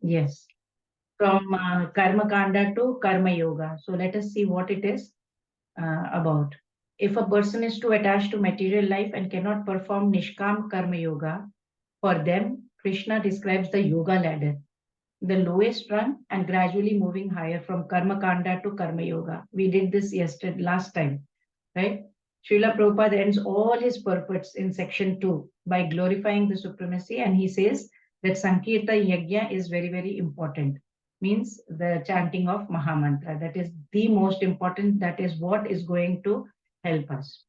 Yes. From Karma Kanda to Karma Yoga. So let us see what it is about. If a person is too attached to material life and cannot perform Nishkam Karma Yoga, for them, Krishna describes the yoga ladder, the lowest rung and gradually moving higher from Karma Kanda to Karma Yoga. We did this yesterday, last time, right? Srila Prabhupada ends all his purports in section 2 by glorifying the supremacy, and he says that Sankirta Yajna is very, very important. Means the chanting of Mahamantra. That is the most important. That is what is going to help us.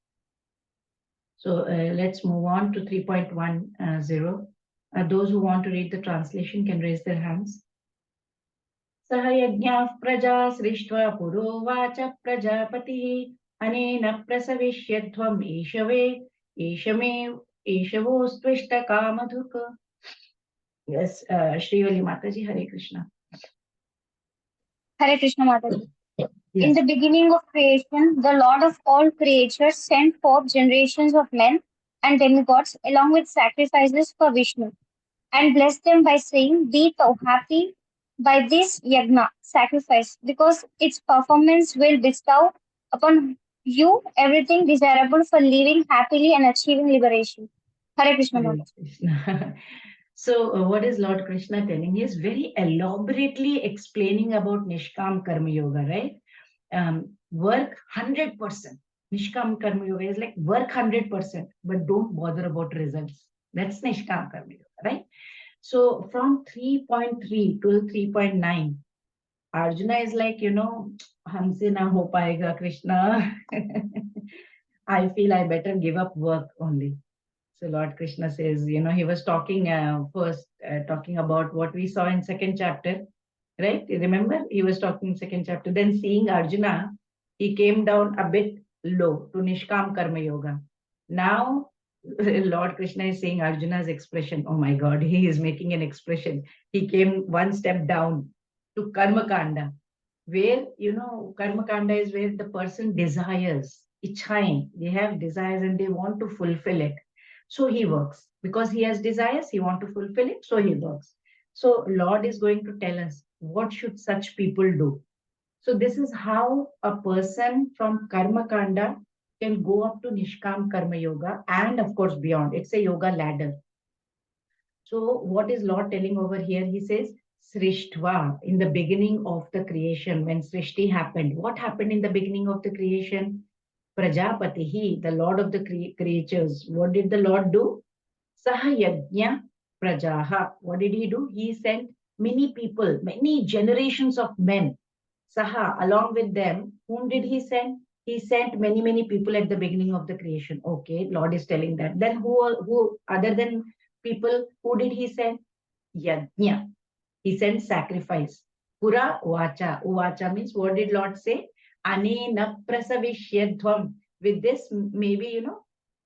So let's move on to 3.10. Those who want to read the translation can raise their hands. Sahayajñah praja srishtva purovacha prajapatihi अनेन प्रसविष्यध्वम् ईशवोस्त्विष्ट कामधुक्. Yes, Shrivali Mataji, Hare Krishna. Hare Krishna Mataji. Yes. In the beginning of creation, the Lord of all creatures sent forth generations of men and demigods along with sacrifices for Vishnu, and blessed them by saying, "Be thou happy by this yagna, sacrifice, because its performance will bestow upon you everything desirable for living happily and achieving liberation." Hare Krishna. Hare Krishna. So what is Lord Krishna telling? He is very elaborately explaining about Nishkam Karma Yoga, right? Work 100%. Nishkam Karma Yoga is like work 100%, but don't bother about results. That's Nishkam Karma Yoga, right? So from 3.3 to 3.9, Arjuna is like, Hamse na ho paega, Krishna. I feel I better give up work only. So Lord Krishna says, he was talking first, talking about what we saw in second chapter, right? You remember? He was talking in second chapter. Then seeing Arjuna, he came down a bit low to Nishkam Karma Yoga. Now, Lord Krishna is saying Arjuna's expression. Oh my God, he is making an expression. He came one step down to Karma Kanda, where, Karma Kanda is where the person desires, ichhain. They have desires and they want to fulfill it. So he works. Because he has desires, he wants to fulfill it, so he works. So Lord is going to tell us, what should such people do? So this is how a person from Karma Kanda can go up to Nishkam Karma Yoga and of course beyond. It's a yoga ladder. So what is Lord telling over here? He says, Srishtva, in the beginning of the creation, when Srishti happened. What happened in the beginning of the creation? Prajapatihi, the Lord of the creatures. What did the Lord do? Sahayajña prajaha. What did he do? He sent many people, many generations of men. Saha, along with them, whom did he send? He sent many, many people at the beginning of the creation. Okay, Lord is telling that. Then who other than people, who did he send? Yajna. He sent sacrifice. Pura vacha. Uvacha means, what did Lord say? Anena prasavishyadhvam. With this, maybe,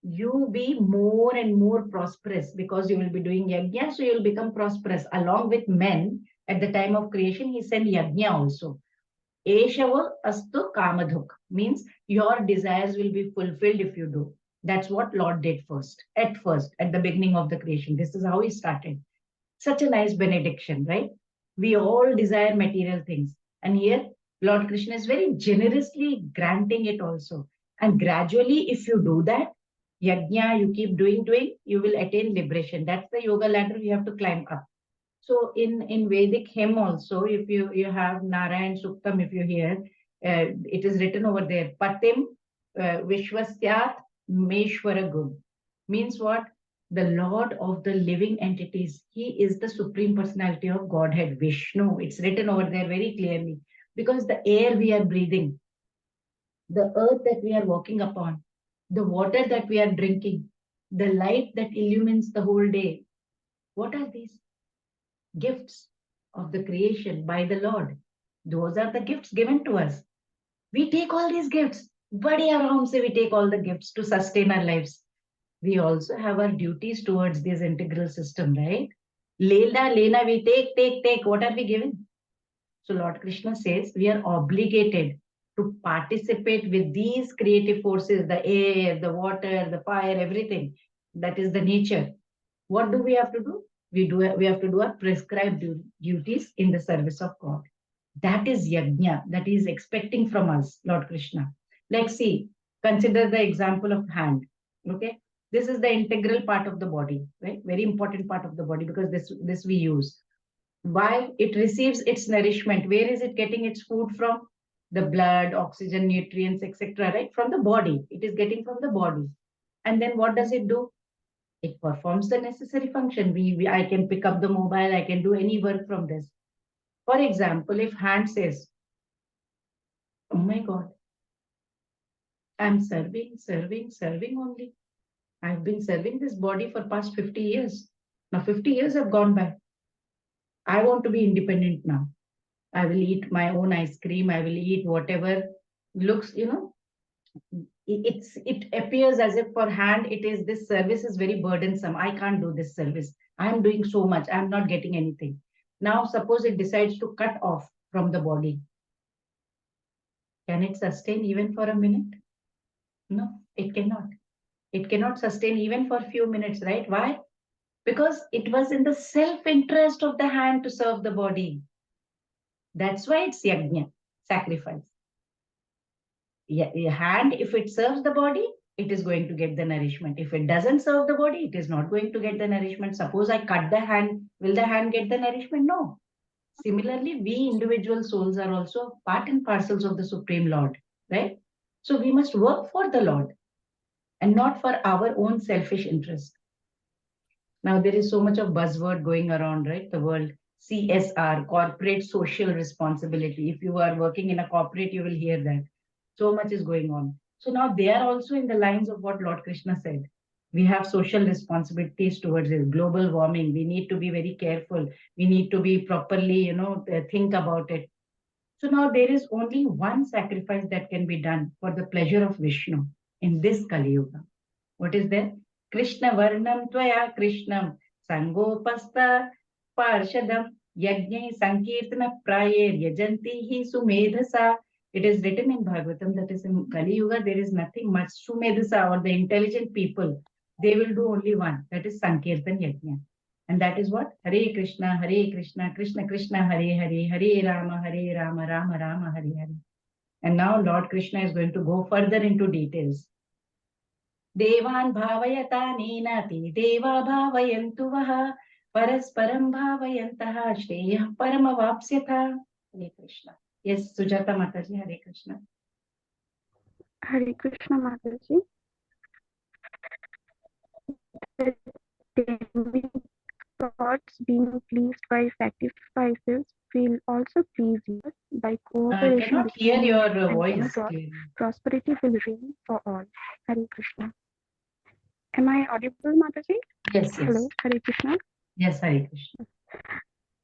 you be more and more prosperous because you will be doing yajna, so you will become prosperous. Along with men, at the time of creation, he sent yajna also. Eshava astu kamadhuk means your desires will be fulfilled if you do. That's what Lord did first, at the beginning of the creation. This is how he started. Such a nice benediction, right? We all desire material things. And here, Lord Krishna is very generously granting it also. And gradually, if you do that, yajna, you keep doing, you will attain liberation. That's the yoga ladder we have to climb up. So in Vedic hymn also, if you have Narayan Suktam, if you hear, it is written over there, Patim Vishwasyat Meshwara Gun. Means what? The Lord of the living entities. He is the Supreme Personality of Godhead, Vishnu. It's written over there very clearly. Because the air we are breathing, the earth that we are walking upon, the water that we are drinking, the light that illumines the whole day, what are these? Gifts of the creation by the Lord. Those are the gifts given to us. We take all these gifts. Badi aram se we take all the gifts to sustain our lives. We also have our duties towards this integral system, right? Lena, we take. What are we given? So Lord Krishna says we are obligated to participate with these creative forces, the air, the water, the fire, everything. That is the nature. What do we have to do? We have to do our prescribed duties in the service of God. That is yajna, that is expecting from us, Lord Krishna. Like, see, consider the example of hand. Okay, this is the integral part of the body, right? Very important part of the body, because this we use. Why? It receives its nourishment. Where is it getting its food from? The blood, oxygen, nutrients, etc. Right? From the body. It is getting from the body. And then what does it do? It performs the necessary function. I can pick up the mobile. I can do any work from this. For example, if hand says, "Oh my God, I'm serving only. I've been serving this body for past 50 years. Now 50 years have gone by. I want to be independent now. I will eat my own ice cream. I will eat whatever looks, it appears as if for hand it is, this service is very burdensome. I can't do this service. I'm doing so much. I'm not getting anything. Now suppose it decides to cut off from the body. Can it sustain even for a minute? No, it cannot. It cannot sustain even for a few minutes, right? Why? Because it was in the self-interest of the hand to serve the body. That's why it's yajna, sacrifice. Hand, if it serves the body, it is going to get the nourishment. If it doesn't serve the body, it is not going to get the nourishment. Suppose I cut the hand, will the hand get the nourishment? No. Similarly, we individual souls are also part and parcels of the Supreme Lord, right? So we must work for the Lord and not for our own selfish interest. Now, there is so much of buzzword going around, right? The world, CSR, corporate social responsibility. If you are working in a corporate, you will hear that. So much is going on. So now they are also in the lines of what Lord Krishna said. We have social responsibilities towards it. Global warming. We need to be very careful. We need to be properly, think about it. So now there is only one sacrifice that can be done for the pleasure of Vishnu in this Kali Yuga. What is that? Krishna Varnam Tvaya Krishnam Sangopasta Parshadam Yajna Sankirtana Prayer Yajanti Hi Sumedhasa. It is written in Bhagavatam that is in Kali Yuga, there is nothing much. Sumedhasa, or the intelligent people, they will do only one, that is Sankirtan Yajna. And that is what? Hare Krishna, Krishna Krishna, Hare Hare, Hare Rama, Rama Rama, Hare Hare. And now Lord Krishna is going to go further into details. देवान् भावयतानेन ते देवा भावयन्तु वः परस्परं भावयन्तः श्रेयः परमवाप्स्यथ. Hare Krishna. Yes, Sujata Mataji, Hare Krishna. Hare Krishna Mataji. The demigods being pleased by sacrifices will also please you. By cooperation cannot hear between your and voice. demigods, prosperity will reign for all. Hare Krishna. Am I audible, Mataji? Yes, yes. Hello, Hare Krishna. Yes, Hare Krishna.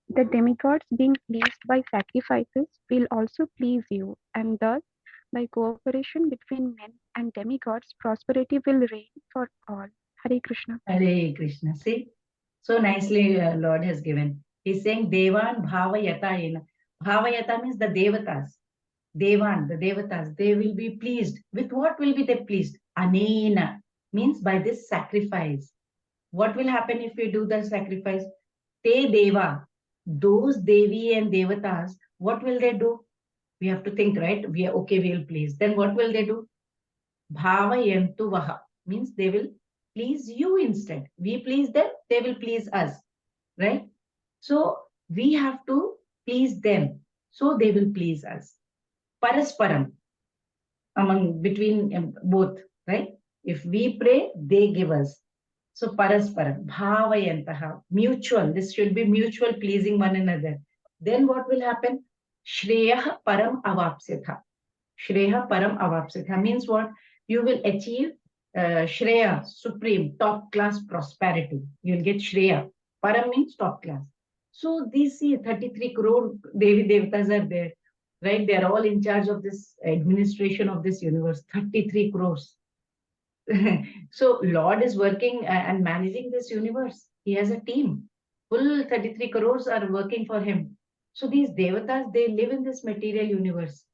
The demigods being pleased by sacrifices will also please you, and thus, by cooperation between men and demigods, prosperity will reign for all. Hare Krishna. Hare Krishna. See, so nicely Lord has given. He's saying Devan Bhavayata. Bhavayata means the Devatas. Devan, the Devatas, they will be pleased. With what will be they pleased? Anena means by this sacrifice. What will happen if we do the sacrifice? Te Deva, those Devi and Devatas, what will they do? We have to think, right? We are okay, we will please. Then what will they do? Bhavayantu Vaha means they will please you instead. We please them, they will please us, right? So we have to please them, so they will please us. Parasparam, between both, right? If we pray, they give us. So parasparam, bhavayantaha, mutual. This should be mutual, pleasing one another. Then what will happen? Shreya param avapsitha. Shreya param avapsitha means what? You will achieve Shreya, supreme, top class prosperity. You will get Shreya. Param means top class. So these 33 crore Devi Devatas are there, right? They are all in charge of this administration of this universe. 33 crores. So Lord is working and managing this universe. He has a team. Full 33 crores are working for him. So these Devatas, they live in this material universe.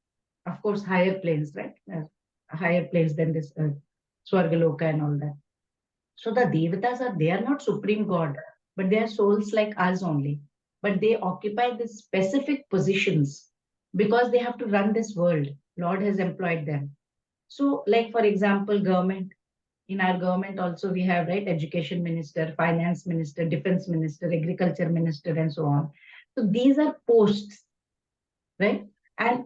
Of course, higher planes, right? Higher planes than this earth, Swargaloka and all that. So the Devatas they are not supreme God. but they are souls like us only. But they occupy these specific positions because they have to run this world. Lord has employed them. So, like for example, government. In our government also we have, right, education minister, finance minister, defense minister, agriculture minister, and so on. So these are posts, right? And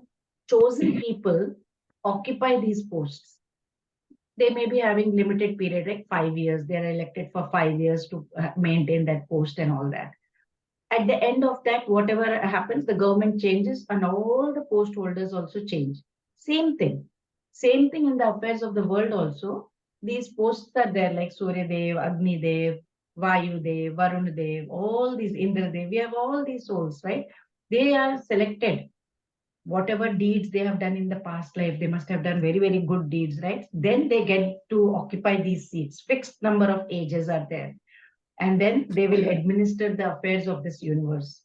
chosen people occupy these posts. They may be having limited period, like 5 years. They are elected for 5 years to maintain that post and all that. At the end of that, whatever happens, the government changes and all the post holders also change. Same thing. Same thing in the affairs of the world also. These posts are there like Surya Dev, Agni Dev, Vayu Dev, Varun Dev, all these Indra Dev. We have all these souls, right? They are selected. Whatever deeds they have done in the past life, they must have done very, very good deeds, right? Then they get to occupy these seats. Fixed number of ages are there, and then they will administer the affairs of this universe.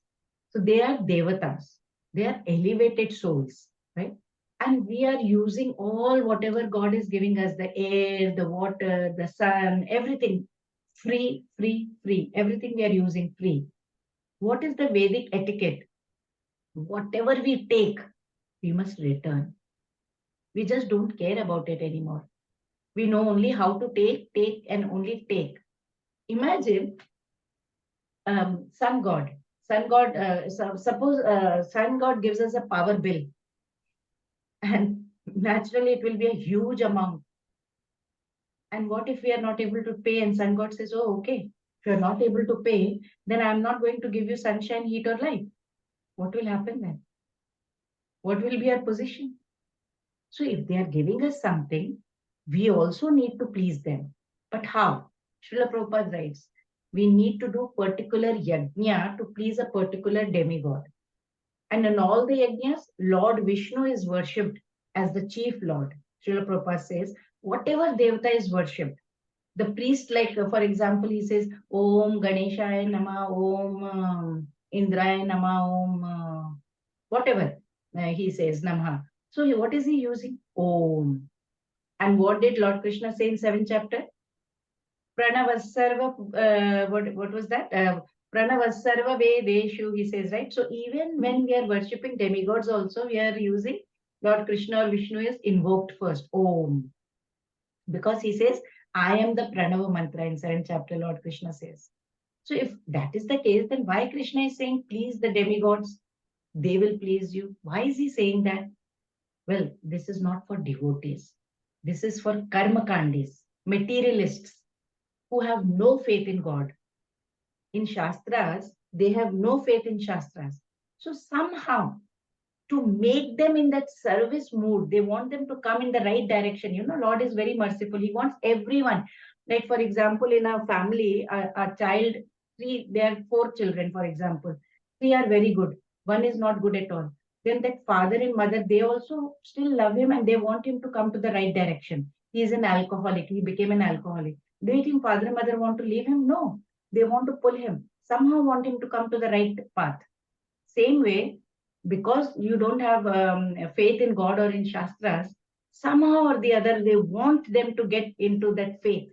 So they are devatas, they are elevated souls, right? And we are using all whatever God is giving us, the air, the water, the sun, everything free, free, free. Everything we are using free. What is the Vedic etiquette? Whatever we take, we must return. We just don't care about it anymore. We know only how to take, and only take. Imagine sun god. Sun god, suppose sun god gives us a power bill, and naturally it will be a huge amount. And what if we are not able to pay? And sun god says, oh, okay, if you are not able to pay, then I'm not going to give you sunshine, heat, or light. What will happen then? What will be our position? So if they are giving us something, we also need to please them. But how? Srila Prabhupada writes, we need to do particular yajna to please a particular demigod. And in all the yajnas, Lord Vishnu is worshipped as the chief Lord. Srila Prabhupada says, whatever devata is worshipped, the priest, like for example, he says, Om Ganeshaya Nama, Om Indraya Nama, Om whatever he says, Namah. So what is he using? Om. And what did Lord Krishna say in 7th chapter? Pranavasarva, what was that? Pranavasarva Vedeshu, he says, right? So even when we are worshipping demigods also, we are using Lord Krishna or Vishnu is invoked first, Om. Because he says, I am the Pranava mantra in 7th chapter, Lord Krishna says. So if that is the case, then why Krishna is saying, please the demigods, they will please you? Why is he saying that? Well, this is not for devotees. This is for karmakandis, materialists who have no faith in God. In Shastras, they have no faith in Shastras. So somehow, to make them in that service mood, they want them to come in the right direction. You know, Lord is very merciful. He wants everyone. Like, for example, in a family, a child, there are 4 children, for example. 3 are very good. 1 is not good at all. Then that father and mother, they also still love him and they want him to come to the right direction. He is an alcoholic. He became an alcoholic. Do you think father and mother want to leave him? No. They want to pull him. Somehow want him to come to the right path. Same way, because you don't have faith in God or in Shastras, somehow or the other, they want them to get into that faith.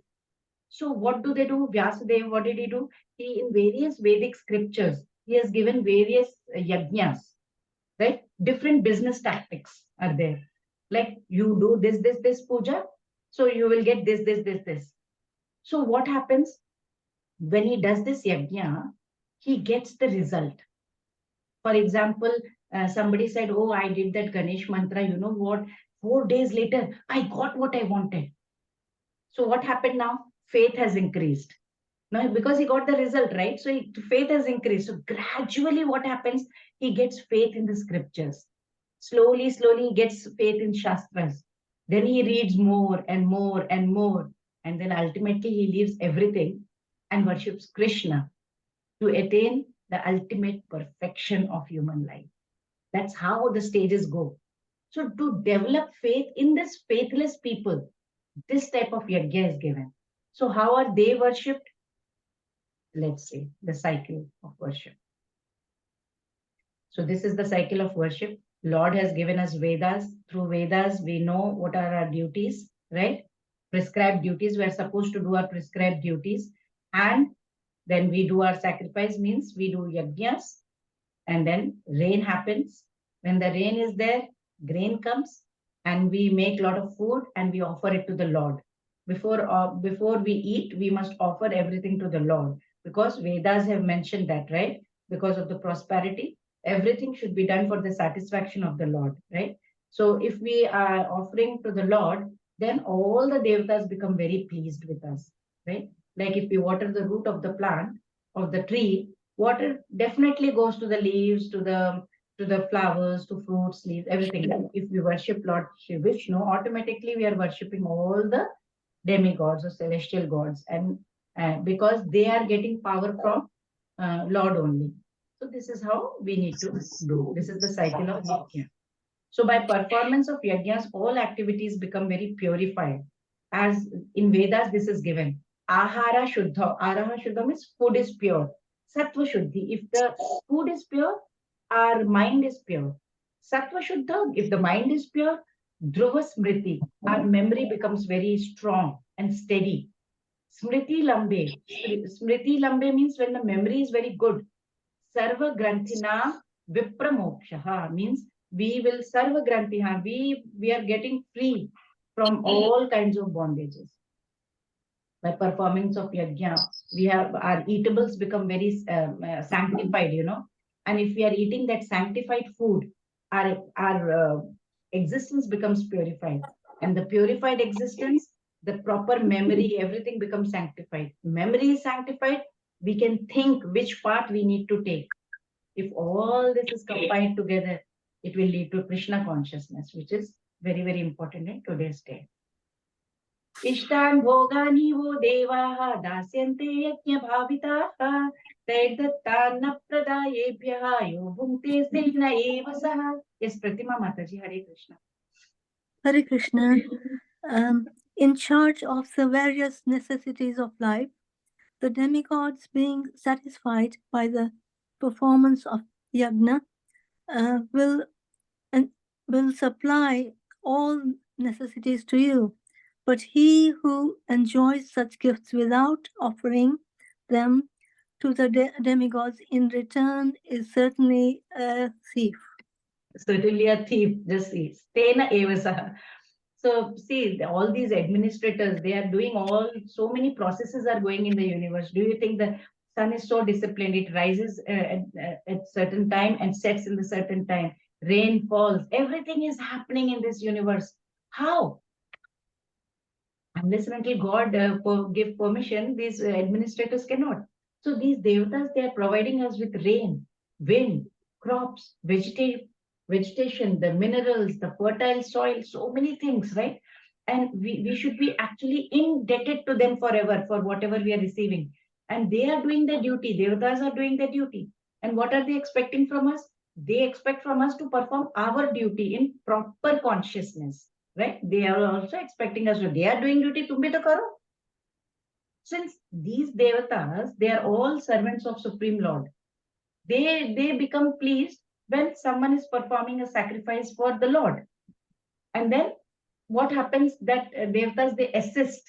So what do they do? Vyasadeva, what did he do? He, in various Vedic scriptures, he has given various yajnas, right? Different business tactics are there. Like you do this puja, so you will get this. So what happens? When he does this yajna, he gets the result. For example, somebody said, oh, I did that Ganesh mantra. You know what? 4 days later, I got what I wanted. So what happened now? Faith has increased. Now, because he got the result, right? So faith has increased. So gradually what happens? He gets faith in the scriptures. Slowly, he gets faith in Shastras. Then he reads more and more and more. And then ultimately he leaves everything and worships Krishna to attain the ultimate perfection of human life. That's how the stages go. So to develop faith in this faithless people, this type of yajna is given. So how are they worshipped? Let's see the cycle of worship. So this is the cycle of worship. Lord has given us Vedas. Through Vedas, we know what are our duties, right? Prescribed duties. We are supposed to do our prescribed duties. And Then we do our sacrifice, means we do yajnas, and then rain happens. When the rain is there, grain comes, and we make a lot of food and we offer it to the Lord. Before we eat, we must offer everything to the Lord, because Vedas have mentioned that, right? Because of the prosperity, everything should be done for the satisfaction of the Lord, right? So if we are offering to the Lord, then all the devatas become very pleased with us, right? Like if we water the root of the plant, of the tree, water definitely goes to the leaves, to the flowers, to fruits, leaves, everything. If we worship Lord Shri Vishnu, automatically we are worshipping all the demigods or celestial gods, and because they are getting power from Lord only. So this is how we need to do. This is the cycle of yajna. So by performance of yajnas, all activities become very purified. As in Vedas, this is given. Ahara Shuddha. Ahara Shuddha means food is pure. Sattva Shuddhi. If the food is pure, our mind is pure. Sattva Shuddha, if the mind is pure, Dhruva Smriti, our memory becomes very strong and steady. Smriti Lambe. Smriti Lambe means when the memory is very good. Sarva Granthina Vipramoksha means we will Sarva Granthina, we are getting free from all kinds of bondages. By performance of yajna, we have our eatables become very sanctified, and if we are eating that sanctified food, our existence becomes purified, and the purified existence, the proper memory, everything becomes sanctified. Memory is sanctified, we can think which path we need to take. If all this is combined together, it will lead to Krishna consciousness, which is very, very important in today's day. इष्टान् भोगानि वो देवाः दास्यन्ते यज्ञभाविताः तैर्दत्तान्न प्रदायेभ्यः यो भुङ्क्ते तेन एव सः. Yes, Pratima Mataji, Hare Krishna. Hare Krishna. In charge of the various necessities of life, the demigods being satisfied by the performance of yajna will supply all necessities to you. But he who enjoys such gifts without offering them to the demigods in return is certainly a thief. Certainly a thief, just see. Stena eva saha. So see, all these administrators, they are doing so many processes are going in the universe. Do you think the sun is so disciplined? It rises at certain time and sets in the certain time. Rain falls. Everything is happening in this universe. How? Unless and until God give permission, these administrators cannot. So these devatas, they are providing us with rain, wind, crops, vegetation, the minerals, the fertile soil, so many things, right? And we should be actually indebted to them forever for whatever we are receiving. And they are doing their duty. Devatas are doing their duty. And what are they expecting from us? They expect from us to perform our duty in proper consciousness, right? They are also expecting us to, they are doing duty, tum bhi to karo. Since these devatas, they are all servants of Supreme Lord. They become pleased when someone is performing a sacrifice for the Lord. And then what happens that devatas, they assist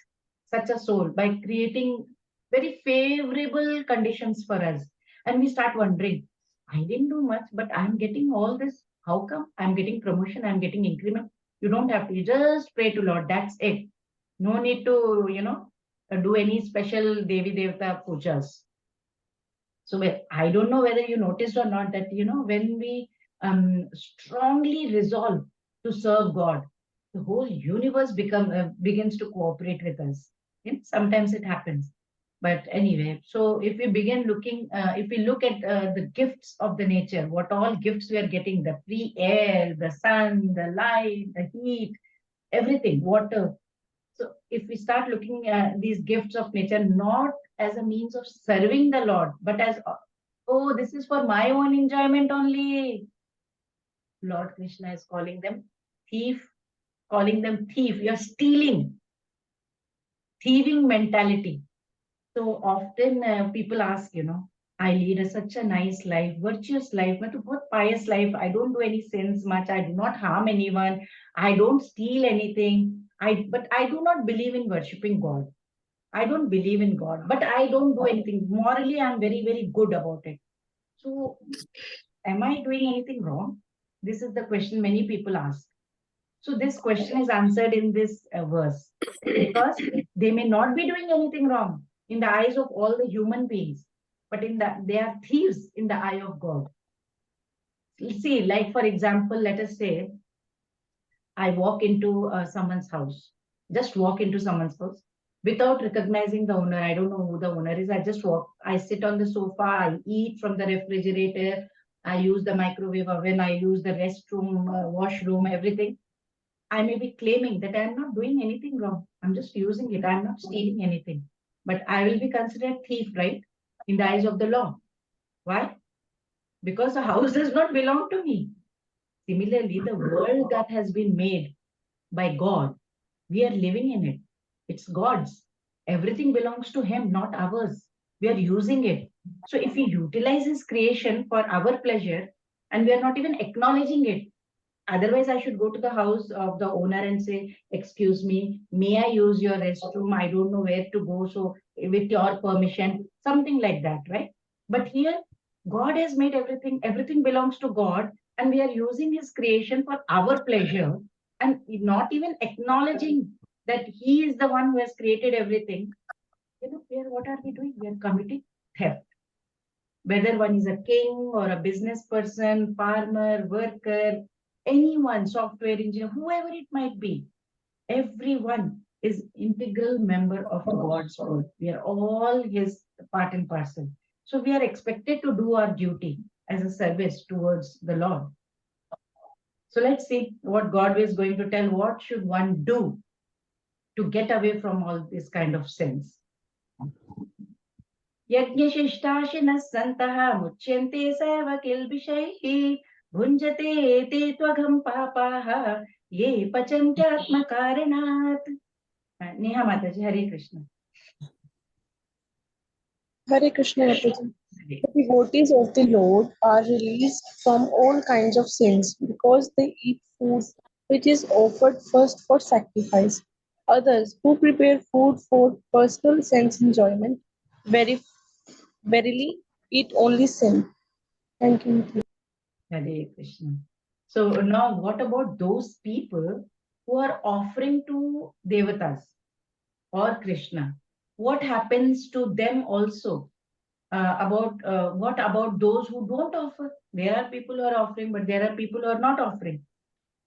such a soul by creating very favorable conditions for us. And we start wondering, I didn't do much, but I'm getting all this. How come? I'm getting promotion, I'm getting increment. You don't have to, you just pray to Lord, that's it. No need to, do any special Devi Devata pujas. So I don't know whether you noticed or not that, when we strongly resolve to serve God, the whole universe begins to cooperate with us. Sometimes it happens. But anyway, so if we begin looking, if we look at the gifts of the nature, what all gifts we are getting, the free air, the sun, the light, the heat, everything, water. So if we start looking at these gifts of nature, not as a means of serving the Lord, but as, oh, this is for my own enjoyment only. Lord Krishna is calling them thief, You're stealing, thieving mentality. So often people ask, I lead such a nice life, virtuous life, but pious life. I don't do any sins much. I do not harm anyone. I don't steal anything. But I do not believe in worshipping God. I don't believe in God, but I don't do anything. Morally, I'm very, very good about it. So, am I doing anything wrong? This is the question many people ask. So, this question is answered in this verse because they may not be doing anything wrong in the eyes of all the human beings, but they are thieves in the eye of God. See, like for example, let us say I walk into someone's house, just walk into someone's house without recognizing the owner. I don't know who the owner is. I just walk, I sit on the sofa, I eat from the refrigerator, I use the microwave oven, I use the restroom, washroom, everything. I may be claiming that I'm not doing anything wrong. I'm just using it. I'm not stealing anything. But I will be considered thief, right? In the eyes of the law. Why? Because the house does not belong to me. Similarly, the world that has been made by God, we are living in it. It's God's. Everything belongs to Him, not ours. We are using it. So if we utilize His creation for our pleasure and we are not even acknowledging it, otherwise, I should go to the house of the owner and say, "Excuse me, may I use your restroom? I don't know where to go. So, with your permission," something like that, right? But here, God has made everything, everything belongs to God, and we are using His creation for our pleasure and not even acknowledging that He is the one who has created everything. What are we doing? We are committing theft. Whether one is a king or a business person, farmer, worker, anyone, software engineer, whoever it might be, everyone is integral member of God's world. We are all His part and parcel. So we are expected to do our duty as a service towards the Lord. So let's see what God is going to tell. What should one do to get away from all this kind of sins? यज्ञशिष्टाशिनः सन्तः मुच्यन्ते सर्वकिल्बिषैः भुञ्जते ते त्वघं पापाः ये पचन्त्यात्मकारणात्. नेहा माताजी, हरे Krishna. Hare Krishna, Mataji. The devotees of the Lord are released from all kinds of sins because they eat food which is offered first for sacrifice. Others who prepare food for personal sense enjoyment verily eat only sin. Thank you, Mataji. Hare Krishna. So now what about those people who are offering to devatas or Krishna? What happens to them also? What about those who don't offer? There are people who are offering, but there are people who are not offering.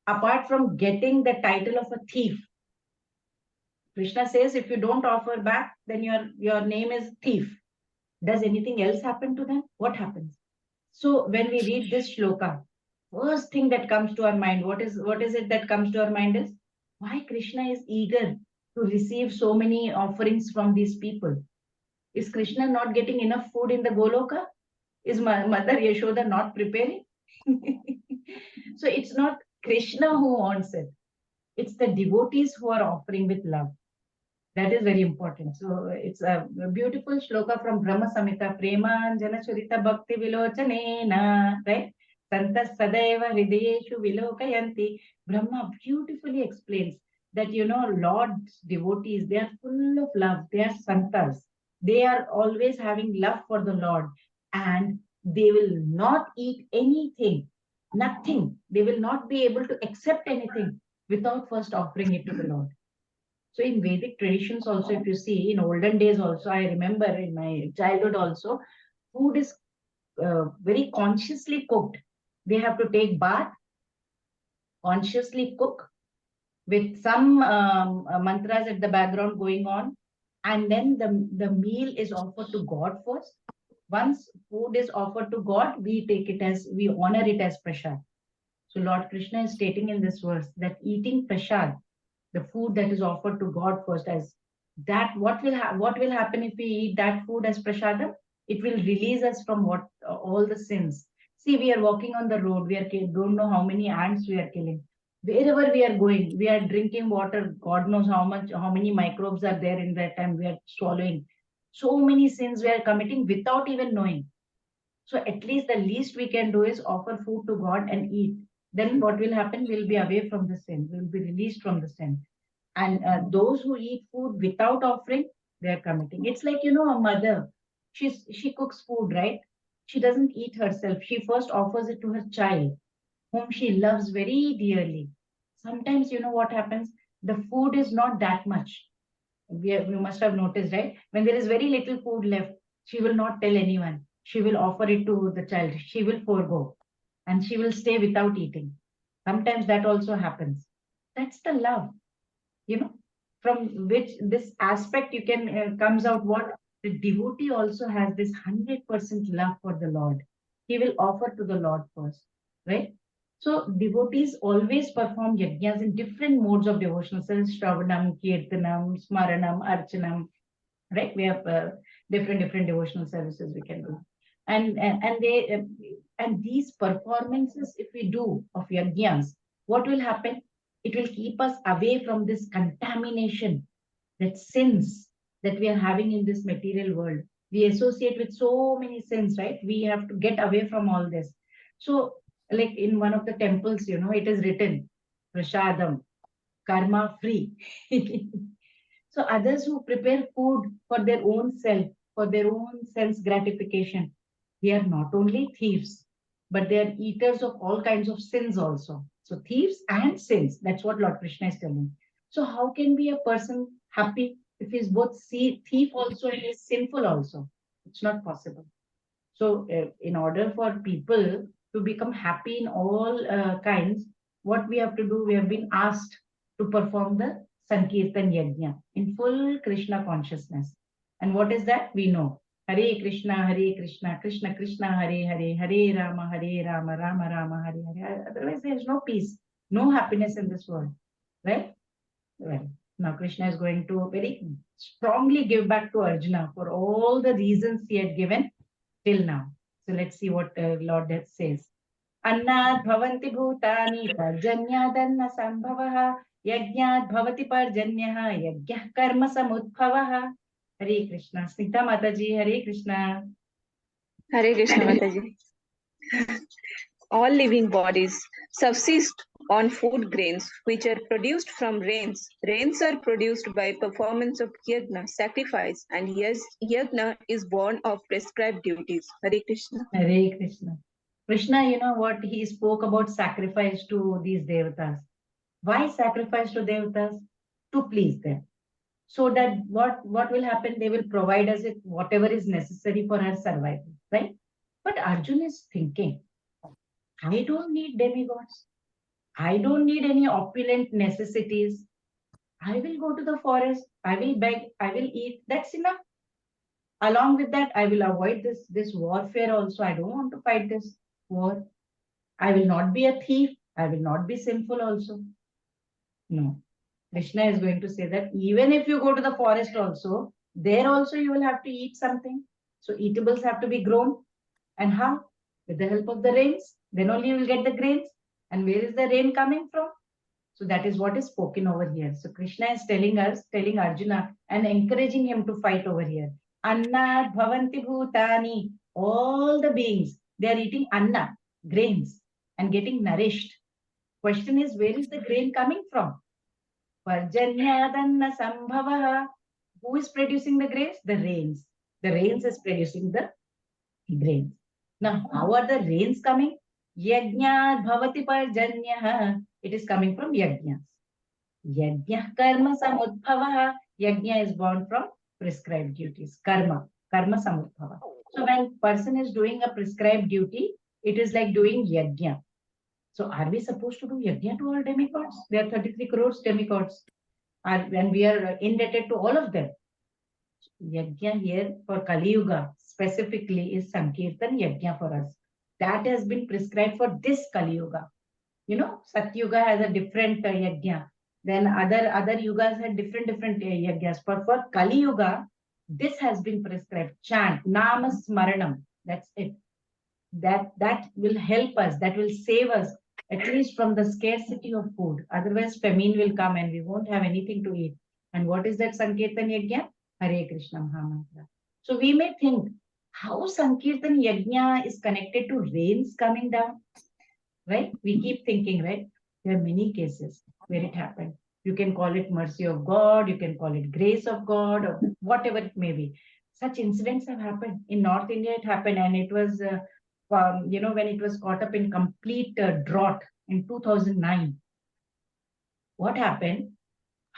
Apart from getting the title of a thief, Krishna says, if you don't offer back, then your name is thief. Does anything else happen to them? What happens? So when we read this shloka, first thing that comes to our mind, what is it that comes to our mind is why Krishna is eager to receive so many offerings from these people. Is Krishna not getting enough food in the Goloka? Is Mother Yashoda not preparing? So it's not Krishna who wants it. It's the devotees who are offering with love. That is very important. So it's a beautiful shloka from Brahma Samhita, Premanjana Charita Bhakti Vilochanena, right? Santas Sadaiva Hridayeshu Vilokayanti. Brahma beautifully explains that, Lord's devotees, they are full of love. They are santas. They are always having love for the Lord, and they will not eat anything, nothing. They will not be able to accept anything without first offering it to the Lord. So in Vedic traditions also, if you see, in olden days also, I remember in my childhood also, food is very consciously cooked. They have to take bath, consciously cook with some mantras at the background going on, and then the meal is offered to God first. Once food is offered to God, we honor it as prasad. So Lord Krishna is stating in this verse that eating prasad, the food that is offered to God first, as that, what will happen if we eat that food as prasadam? It will release us from all the sins. See, we are walking on the road. Don't know how many ants we are killing. Wherever we are going, we are drinking water. God knows how many microbes are there in that time. We are swallowing. So many sins we are committing without even knowing. So at least the least we can do is offer food to God and eat. Then what will happen? We'll be away from the sin. We'll be released from the sin. And those who eat food without offering, they are committing. It's like, you know, a mother. She cooks food, right? She doesn't eat herself. She first offers it to her child, whom she loves very dearly. Sometimes, you know what happens? The food is not that much. You must have noticed, right? When there is very little food left, she will not tell anyone. She will offer it to the child. She will forego and she will stay without eating. Sometimes that also happens. That's the love, you know, from which this aspect you can comes out what the devotee also has this 100% love for the Lord. He will offer to the Lord first, right? So devotees always perform yajnas in different modes of devotional service: Shravanam, Kirtanam, Smaranam, Archanam, right? We have different devotional services we can do, and these performances, if we do of yajnas, what will happen? It will keep us away from this contamination, that sins that we are having in this material world. We associate with so many sins, right? We have to get away from all this. So, like in one of the temples, you know, it is written, Prashadam, karma free. So others who prepare food for their own self, for their own sense gratification, they are not only thieves, but they are eaters of all kinds of sins also. So thieves and sins, that's what Lord Krishna is telling. So how can be a person happy if he's both thief also and is sinful also? It's not possible. So in order for people to become happy in all kinds, what we have to do, we have been asked to perform the Sankirtan Yajna in full Krishna consciousness. And what is that? We know. Hare Krishna, Krishna Krishna, Hare Hare, Hare Rama, Rama Rama, Hare Hare. Otherwise, there is no peace, no happiness in this world. Right? Well, now Krishna is going to very strongly give back to Arjuna for all the reasons he had given till now. So let's see what Lord Death says. Annad bhavanti bhutani parjanyadanna sambhavaha yajnad bhavati parjanyaha yajnah karma samudbhavaha. Hare Krishna. Smita Mataji, Hare Krishna. Hare Krishna Mataji. All living bodies subsist on food grains which are produced from rains. Rains are produced by performance of yajna, sacrifice, and yes, yajna is born of prescribed duties. Hare Krishna. Hare Krishna. Krishna, you know what? He spoke about sacrifice to these devatas. Why sacrifice to devatas? To please them. So that what will happen? They will provide us with whatever is necessary for our survival, right? But Arjun is thinking, I don't need demigods. I don't need any opulent necessities. I will go to the forest. I will beg. I will eat. That's enough. Along with that, I will avoid this warfare also. I don't want to fight this war. I will not be a thief. I will not be sinful also. No. Krishna is going to say that even if you go to the forest also, there also you will have to eat something. So eatables have to be grown. And how? With the help of the rains. Then only you will get the grains. And where is the rain coming from? So that is what is spoken over here. So Krishna is telling us, telling Arjuna and encouraging him to fight over here. Anna bhavanti bhutani. All the beings, they are eating anna, grains, and getting nourished. Question is, where is the grain coming from? Parjanyadanna sambhavaha. Who is producing the grains? The rains. The rains is producing the grains. Now, how are the rains coming? Yajnat bhavati parjanyaha. It is coming from yajnas. Yajna karma samudbhavaha. Yajna is born from prescribed duties. Karma samudbhava. So when person is doing a prescribed duty, it is like doing yajna. So are we supposed to do yajna to all demigods? There are 33 crores demigods. And we are indebted to all of them. Yajna here for Kali Yuga specifically is Sankirtan Yajna for us. That has been prescribed for this Kali Yuga. You know, Satyuga has a different yajna. Then other yugas had different yajnas. But for Kali Yuga, this has been prescribed. Chant, Nama Smaranam. That's it. That will help us. That will save us at least from the scarcity of food. Otherwise, famine will come and we won't have anything to eat. And what is that Sankirtan Yajna? Hare Krishna Mahamantra. So we may think how Sankirtan Yajna is connected to rains coming down. Right? We keep thinking, right? There are many cases where it happened. You can call it mercy of God, you can call it grace of God, or whatever it may be. Such incidents have happened. In North India, it happened, and it was, when it was caught up in complete drought in 2009. What happened?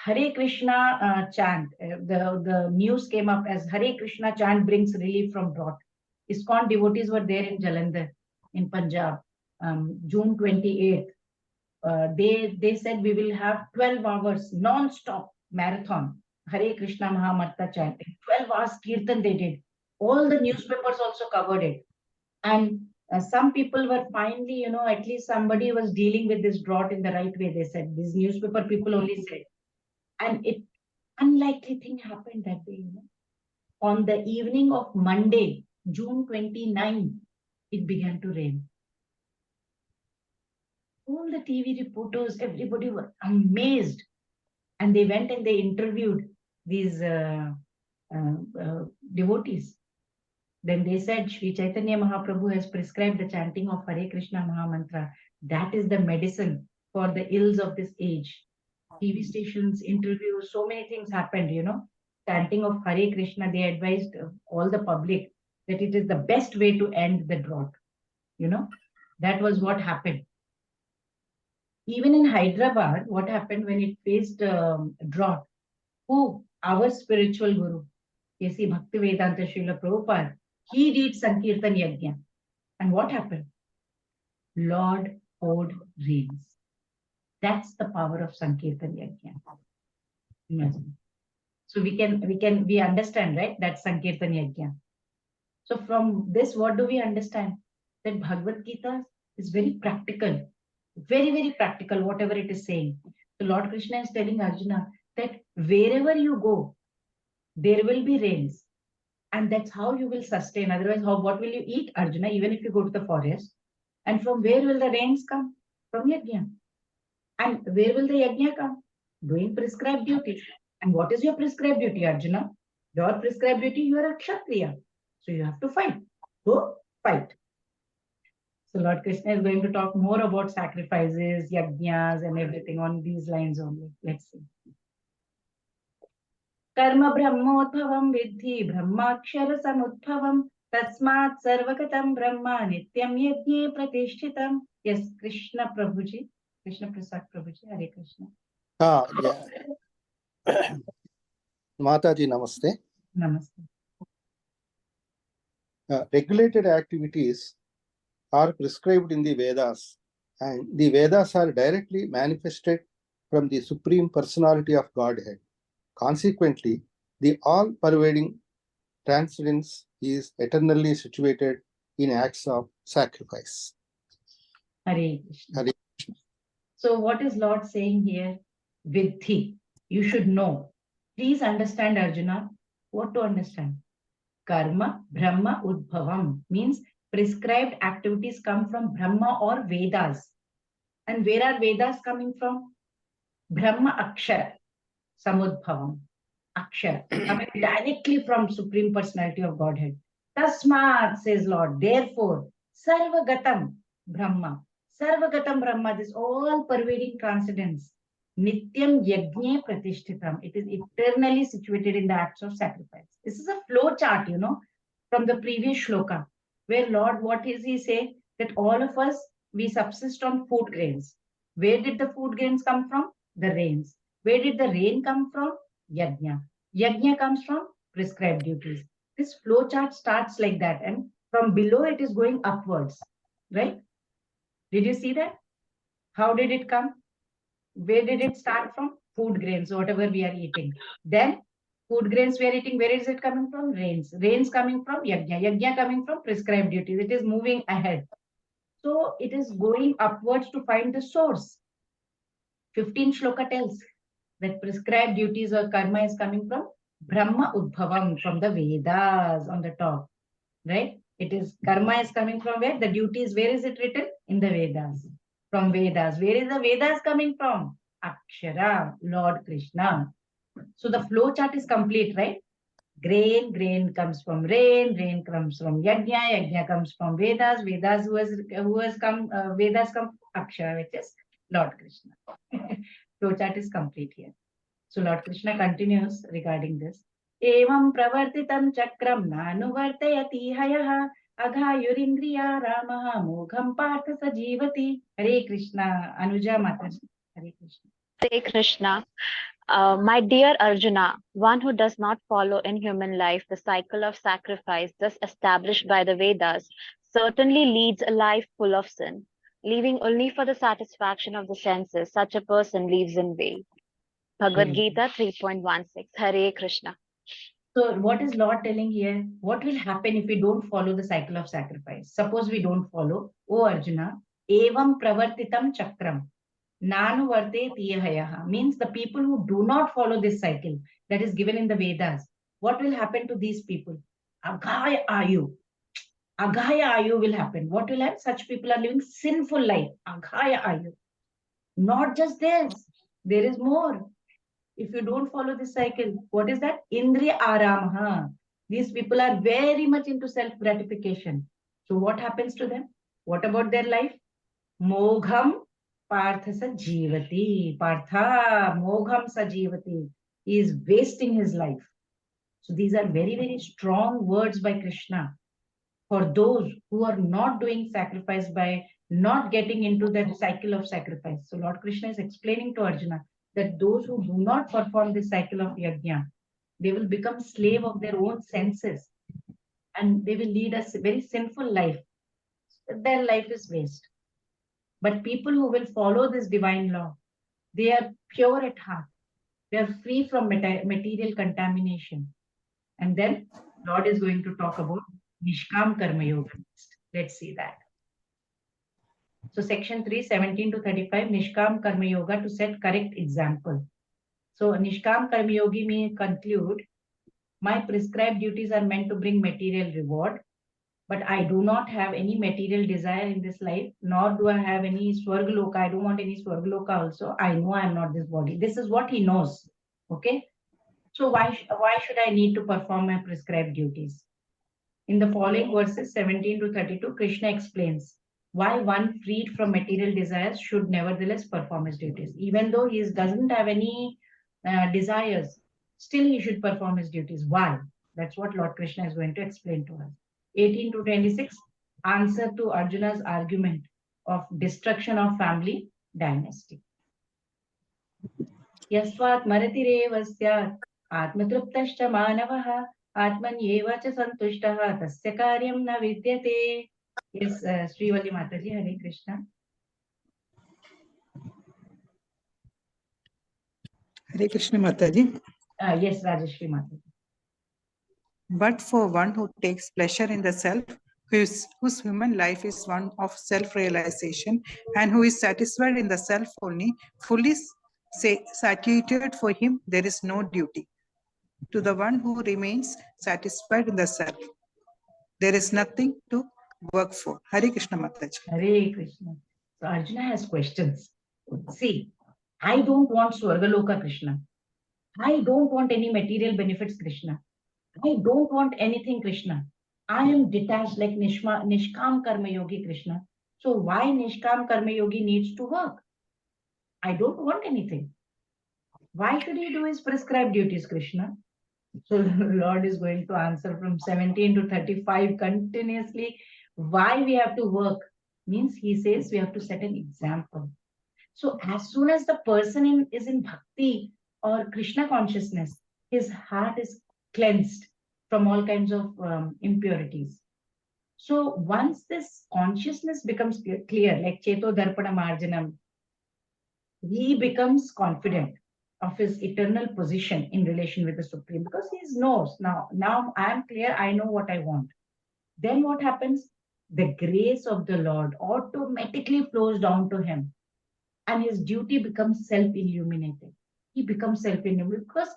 Hare Krishna chant, the news came up as Hare Krishna chant brings relief from drought. ISKCON devotees were there in Jalandhar, in Punjab, June 28th. They said we will have 12 hours non-stop marathon, Hare Krishna Mahamantra chanting. 12 hours kirtan they did. All the newspapers also covered it. And some people were finally, at least somebody was dealing with this drought in the right way, they said. These newspaper people only said. And it unlikely thing happened that day. On the evening of Monday, June 29, it began to rain. All the TV reporters, everybody were amazed. And they went and they interviewed these devotees. Then they said, Sri Chaitanya Mahaprabhu has prescribed the chanting of Hare Krishna Mahamantra. That is the medicine for the ills of this age. TV stations, interviews, so many things happened, Chanting of Hare Krishna, they advised all the public that it is the best way to end the drought. That was what happened. Even in Hyderabad, what happened when it faced drought? Who? Our spiritual guru, K.C. Bhaktivedanta Srila Prabhupada, he did Sankirtan Yajna. And what happened? Lord poured rains. That's the power of Sankirtan Yajna. Imagine. So we understand, right? That's Sankirtan Yajna. So from this, what do we understand? That Bhagavad Gita is very practical. Very, very practical, whatever it is saying. So Lord Krishna is telling Arjuna that wherever you go, there will be rains. And that's how you will sustain. Otherwise, what will you eat, Arjuna, even if you go to the forest? And from where will the rains come? From Yajna. And where will the Yajna come? Doing prescribed duty. And what is your prescribed duty, Arjuna? Your prescribed duty, you are a Kshatriya. So you have to fight. Go fight. So Lord Krishna is going to talk more about sacrifices, yajnas, and everything on these lines only. Let's see. Karma brahmodbhavam vidhi brahmakshara samudbhavam tasmat sarvagatam brahma nityam yajne pratishtitam. Yes, Krishna Prabhuji. Krishna Prasad Prabhuji. Hare Krishna. Yeah. Mataji, namaste. Namaste. Regulated activities are prescribed in the Vedas, and the Vedas are directly manifested from the Supreme Personality of Godhead. Consequently, the all-pervading transcendence is eternally situated in acts of sacrifice. Hare Krishna. Hare. So what is Lord saying here? Vidhi. You should know. Please understand, Arjuna. What to understand? Karma, Brahma, Udbhavam means prescribed activities come from Brahma or Vedas. And where are Vedas coming from? Brahma Akshara, Samudbhavam, Akshara, coming directly from Supreme Personality of Godhead. Tasmat, says Lord, therefore, Sarvagatam Brahma, this all-pervading transcendence, Nityam Yajne Pratishtitam. It is eternally situated in the acts of sacrifice. This is a flow chart, from the previous shloka, where Lord, what is he saying? That all of us, we subsist on food grains. Where did the food grains come from? The rains. Where did the rain come from? Yajna. Yajna comes from prescribed duties. This flow chart starts like that, and from below it is going upwards, right? Did you see that? How did it come? Where did it start from? Food grains, whatever we are eating. Then food grains we are eating, where is it coming from? Rains. Rains coming from yajna. Yajna coming from prescribed duties. It is moving ahead. So it is going upwards to find the source. 15 shloka tells that prescribed duties or karma is coming from Brahma Udbhavam, from the Vedas on the top, right? It is karma is coming from where? The duties, where is it written? In the Vedas. From Vedas. Where is the Vedas coming from? Akshara, Lord Krishna. So the flow chart is complete, right? Grain comes from rain, rain comes from yajna, yajna comes from Vedas, Vedas Vedas come from Akshara, which is Lord Krishna. Flowchart is complete here. So Lord Krishna continues regarding this. Evam pravartitam chakram nanuvartayati hayaha aghayurindriya ramaha mogham partha sajivati. Hare Krishna. Anuja Mataji. Hare Krishna. Hare Krishna. My dear Arjuna, one who does not follow in human life the cycle of sacrifice thus established by the Vedas certainly leads a life full of sin. Living only for the satisfaction of the senses, such a person lives in vain. Bhagavad Gita 3.16. Hare Krishna. So what is Lord telling here? What will happen if we don't follow the cycle of sacrifice? Suppose we don't follow. O Arjuna, evam pravartitam chakram. Nanu varte tiyahayaha. Means the people who do not follow this cycle that is given in the Vedas. What will happen to these people? Aghaya ayu. Aghaya ayu will happen. What will happen? Such people are living sinful life. Aghaya ayu. Not just this. There is more. If you don't follow this cycle, what is that? Indriya aramaha. These people are very much into self-gratification. So what happens to them? What about their life? Mogham partha sajivati. Partha mogham sajivati. He is wasting his life. So these are very, very strong words by Krishna for those who are not doing sacrifice, by not getting into that cycle of sacrifice. So Lord Krishna is explaining to Arjuna that those who do not perform this cycle of yajna, they will become slave of their own senses and they will lead a very sinful life. Their life is waste. But people who will follow this divine law, they are pure at heart. They are free from material contamination. And then Lord is going to talk about Nishkam Karma Yoga next. Let's see that. So section 3, 17 to 35, Nishkam Karma Yoga to set correct example. So Nishkam Karma Yogi may conclude, my prescribed duties are meant to bring material reward, but I do not have any material desire in this life, nor do I have any Swargaloka. I don't want any Swargaloka also. I know I am not this body. This is what he knows. Okay. So why should I need to perform my prescribed duties? In the following verses 17 to 32, Krishna explains why one freed from material desires should nevertheless perform his duties. Even though he doesn't have any desires, still he should perform his duties. Why? That's what Lord Krishna is going to explain to us. 18 to 26, answer to Arjuna's argument of destruction of family dynasty. Yasvat Marathi Syat Atmatruptascha Manavaha Atmanyeva cha Santushtaha Tasya Karyam na Vidyate. Yes, Srivalli Mataji, Hare Krishna. Hare Krishna Mataji. Yes, Rajeshri Mataji. But for one who takes pleasure in the self, whose human life is one of self-realization, and who is satisfied in the self only, fully satiated, for him there is no duty. To the one who remains satisfied in the self, there is nothing to work for. Hare Krishna Mataji. Hare Krishna. So Arjuna has questions. See, I don't want Swargaloka, Krishna. I don't want any material benefits, Krishna. I don't want anything, Krishna. I am detached like Nishkam Karma Yogi, Krishna. So why Nishkam Karma Yogi needs to work? I don't want anything. Why should he do his prescribed duties, Krishna? So Lord is going to answer from 17 to 35 continuously. Why we have to work? Means he says we have to set an example. So as soon as the person is in bhakti or Krishna consciousness, his heart is cleansed from all kinds of impurities. So once this consciousness becomes clear, like Cheto Darpana Marjanam, he becomes confident of his eternal position in relation with the Supreme, because he knows now I am clear, I know what I want. Then what happens? The grace of the Lord automatically flows down to him, and his duty becomes self-illuminated. He becomes self-illuminated because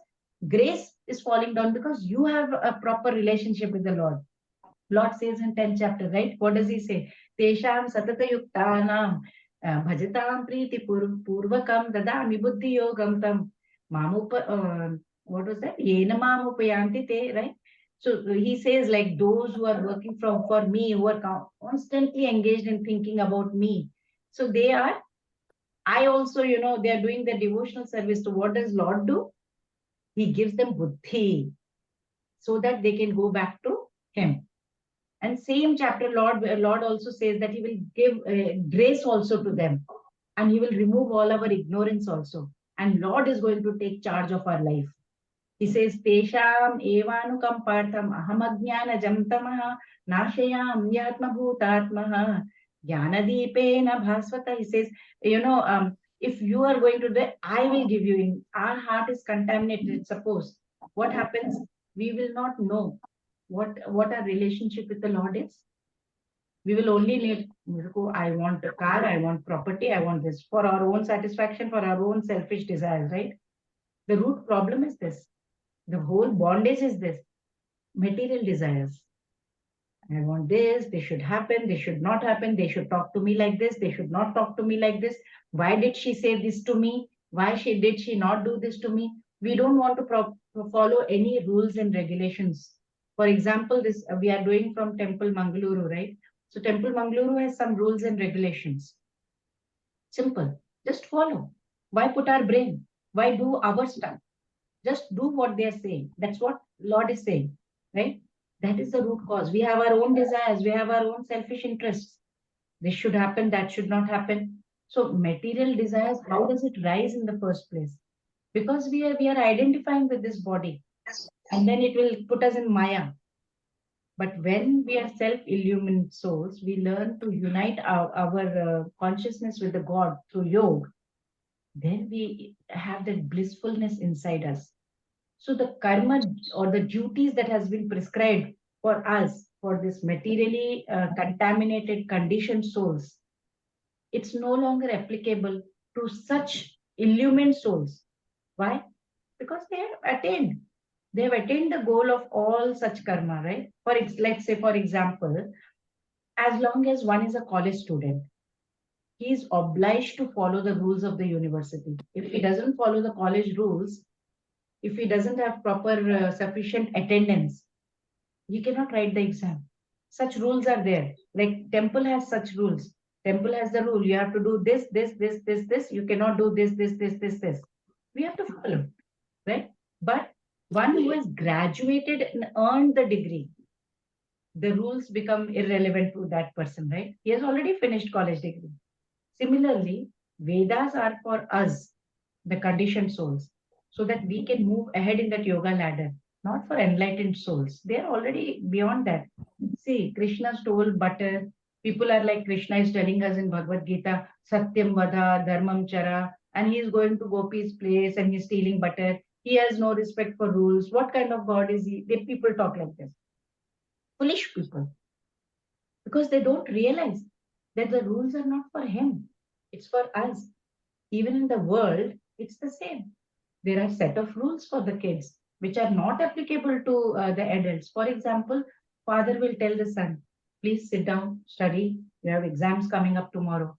grace is falling down, because you have a proper relationship with the Lord. Lord says in 10th chapter, right? What does he say? Tesham satata yuktanam bhajatam priti purvakam dadami buddhi yogam tam mamupa. What was that? Yena mamupayanti te, right? So he says, like those who are working for me, who are constantly engaged in thinking about me. So they are I also, they are doing the devotional service. So what does Lord do? He gives them buddhi so that they can go back to him. And same chapter, Lord also says that he will give grace also to them, and he will remove all our ignorance also. And Lord is going to take charge of our life. He says, Tesham evanukampartham ahamajnana jamtamaha nashayam yatma bhutatmaha jnanadipena bhasvata. He says, if you are going to die, I will give you in. Our heart is contaminated. Suppose what happens, we will not know what our relationship with the Lord is. We will only need, I want a car, I want property, I want this for our own satisfaction, for our own selfish desires, right? The root problem is this. The whole bondage is this, material desires. I want this, this should happen, this should not happen, they should talk to me like this, they should not talk to me like this. Why did she say this to me? Why did she not do this to me? We don't want to follow any rules and regulations. For example, this we are doing from Temple Mangaluru, right? So Temple Mangaluru has some rules and regulations. Simple, just follow. Why put our brain? Why do our stuff? Just do what they are saying. That's what Lord is saying, right? That is the root cause. We have our own desires. We have our own selfish interests. This should happen. That should not happen. So material desires, how does it rise in the first place? Because we are identifying with this body, and then it will put us in Maya. But when we are self-illumined souls, we learn to unite our consciousness with the God through yoga. Then we have that blissfulness inside us. So the karma or the duties that has been prescribed for us, for this materially contaminated, conditioned souls, it's no longer applicable to such illumined souls. Why? Because they have attained. They have attained the goal of all such karma, right? Let's say, for example, as long as one is a college student, he is obliged to follow the rules of the university. If he doesn't follow the college rules, if he doesn't have proper sufficient attendance, he cannot write the exam. Such rules are there. Like temple has such rules. Temple has the rule. You have to do this, this, this, this, this. You cannot do this, this, this, this, this. We have to follow, right? But one who has graduated and earned the degree, the rules become irrelevant to that person, right? He has already finished college degree. Similarly, Vedas are for us, the conditioned souls, so that we can move ahead in that yoga ladder, not for enlightened souls. They are already beyond that. See, Krishna stole butter. People are like, Krishna is telling us in Bhagavad Gita, Satyam Vada, Dharmam Chara, and he is going to Gopi's place and he's stealing butter. He has no respect for rules. What kind of God is he? People talk like this. Foolish people. Because they don't realize that the rules are not for him. It's for us. Even in the world, it's the same. There are set of rules for the kids which are not applicable to the adults. For example, father will tell the son, please sit down, study. You have exams coming up tomorrow.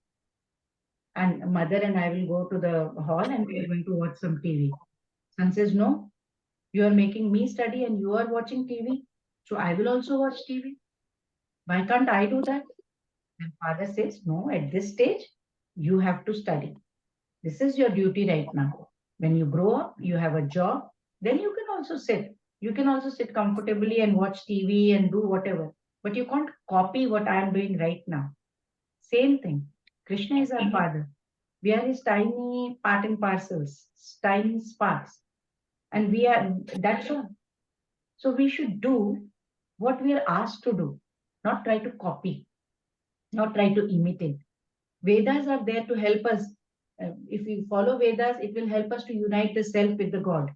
And mother and I will go to the hall and we are going to watch some TV. Son says, no, you are making me study and you are watching TV. So I will also watch TV. Why can't I do that? And father says, no, at this stage, you have to study. This is your duty right now. When you grow up, you have a job, then you can also sit. You can also sit comfortably and watch TV and do whatever. But you can't copy what I am doing right now. Same thing. Krishna is our father. We are his tiny part and parcels, tiny sparks. And that's all. So we should do what we are asked to do, not try to copy, not try to imitate. Vedas are there to help us. If we follow Vedas, it will help us to unite the self with the God.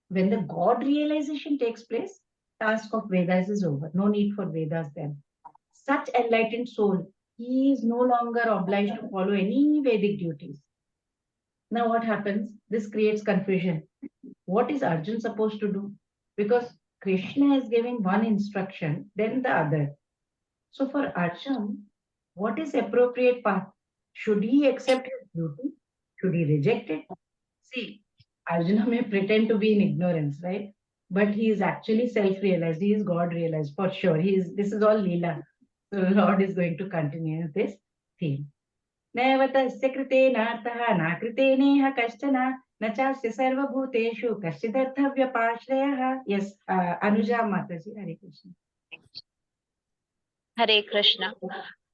When the God realization takes place, task of Vedas is over. No need for Vedas then. Such enlightened soul, he is no longer obliged to follow any Vedic duties. Now what happens? This creates confusion. What is Arjun supposed to do? Because Krishna is giving one instruction, then the other. So for Arjun, what is appropriate path? Should he accept his duty? Should he reject it? See, Arjuna may pretend to be in ignorance, right? But he is actually self-realized. He is God-realized for sure. This is all Leela. So the Lord is going to continue this theme. नैव तस्य कृतेनार्थः न कृतेनेह कश्चन न चास्य सर्वभूतेषु कश्चिदर्थव्यपाश्रयः. Yes, Anuja Mataji, Hare Krishna. Hare Krishna.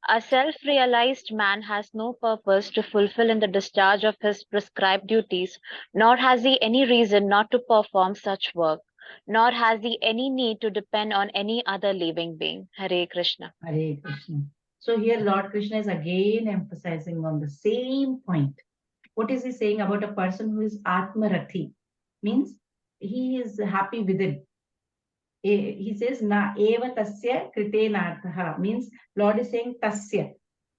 A self-realized man has no purpose to fulfill in the discharge of his prescribed duties, nor has he any reason not to perform such work, nor has he any need to depend on any other living being. Hare Krishna. Hare Krishna. So here Lord Krishna is again emphasizing on the same point. What is he saying about a person who is Atmarathi? Means he is happy within. He says, Na eva tasya kritenarthaha. Means Lord is saying tasya.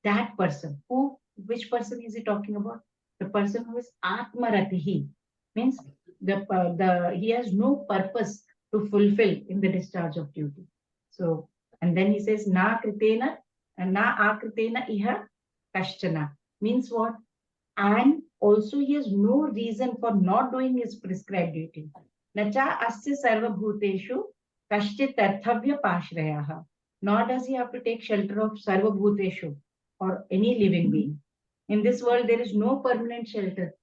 That person. Who? Which person is he talking about? The person who is Atmaratihi. Means he has no purpose to fulfill in the discharge of duty. So, and then he says, Na kritena, na akritena iha kashchana. Means what? And also he has no reason for not doing his prescribed duty. Nacha asya sarva bhuteshu kashchit arthavya pashrayah. Nor does he have to take shelter of sarva bhuteshu or any living being. In this world, there is no permanent shelter.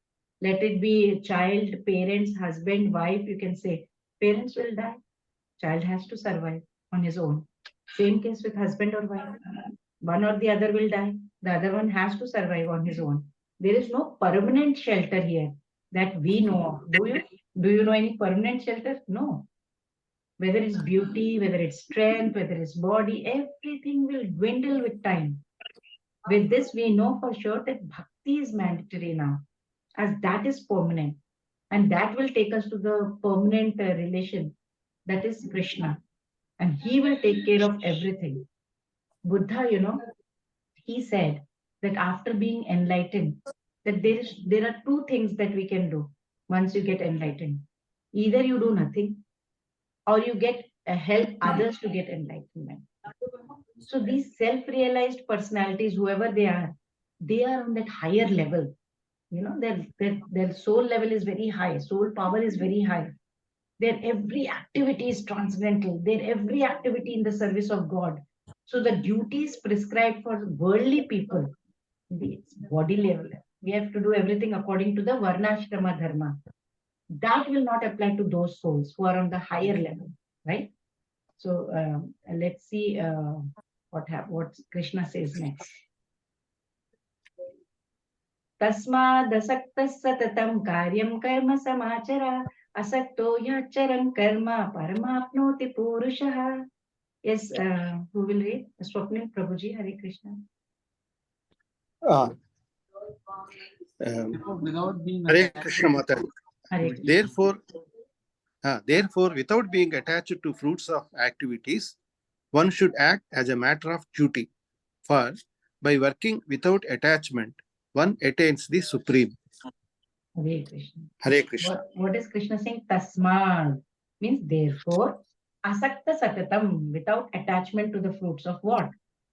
Let it be child, parents, husband, wife, you can say. Parents will die. Child has to survive on his own. Same case with husband or wife. One or the other will die. The other one has to survive on his own. There is no permanent shelter here that we know of. Do you know any permanent shelter? No. Whether it's beauty, whether it's strength, whether it's body, everything will dwindle with time. With this, we know for sure that bhakti is mandatory now, as that is permanent. And that will take us to the permanent relation, that is Krishna. And he will take care of everything. Buddha, he said that after being enlightened, that there are two things that we can do once you get enlightened. Either you do nothing, or you get help others to get enlightenment. So these self-realized personalities, whoever they are on that higher level. Their soul level is very high, soul power is very high. Their every activity is transcendental, their every activity in the service of God. So the duties prescribed for worldly people, the body level, we have to do everything according to the Varnashrama Dharma. That will not apply to those souls who are on the higher level, right? So let's see what Krishna says next. तस्मादसक्तः सततं कार्यं कर्म समाचर asakto yacharam karma paramapnoti purushaha. Yes, who will read? Swapnil Prabhuji, Hare Krishna. Hare Krishna Mata. Therefore, without being attached to fruits of activities, one should act as a matter of duty. First, by working without attachment, one attains the supreme. Hare Krishna. Hare Krishna. What is Krishna saying? Tasmad means therefore. Asakta satatam, without attachment to the fruits of what?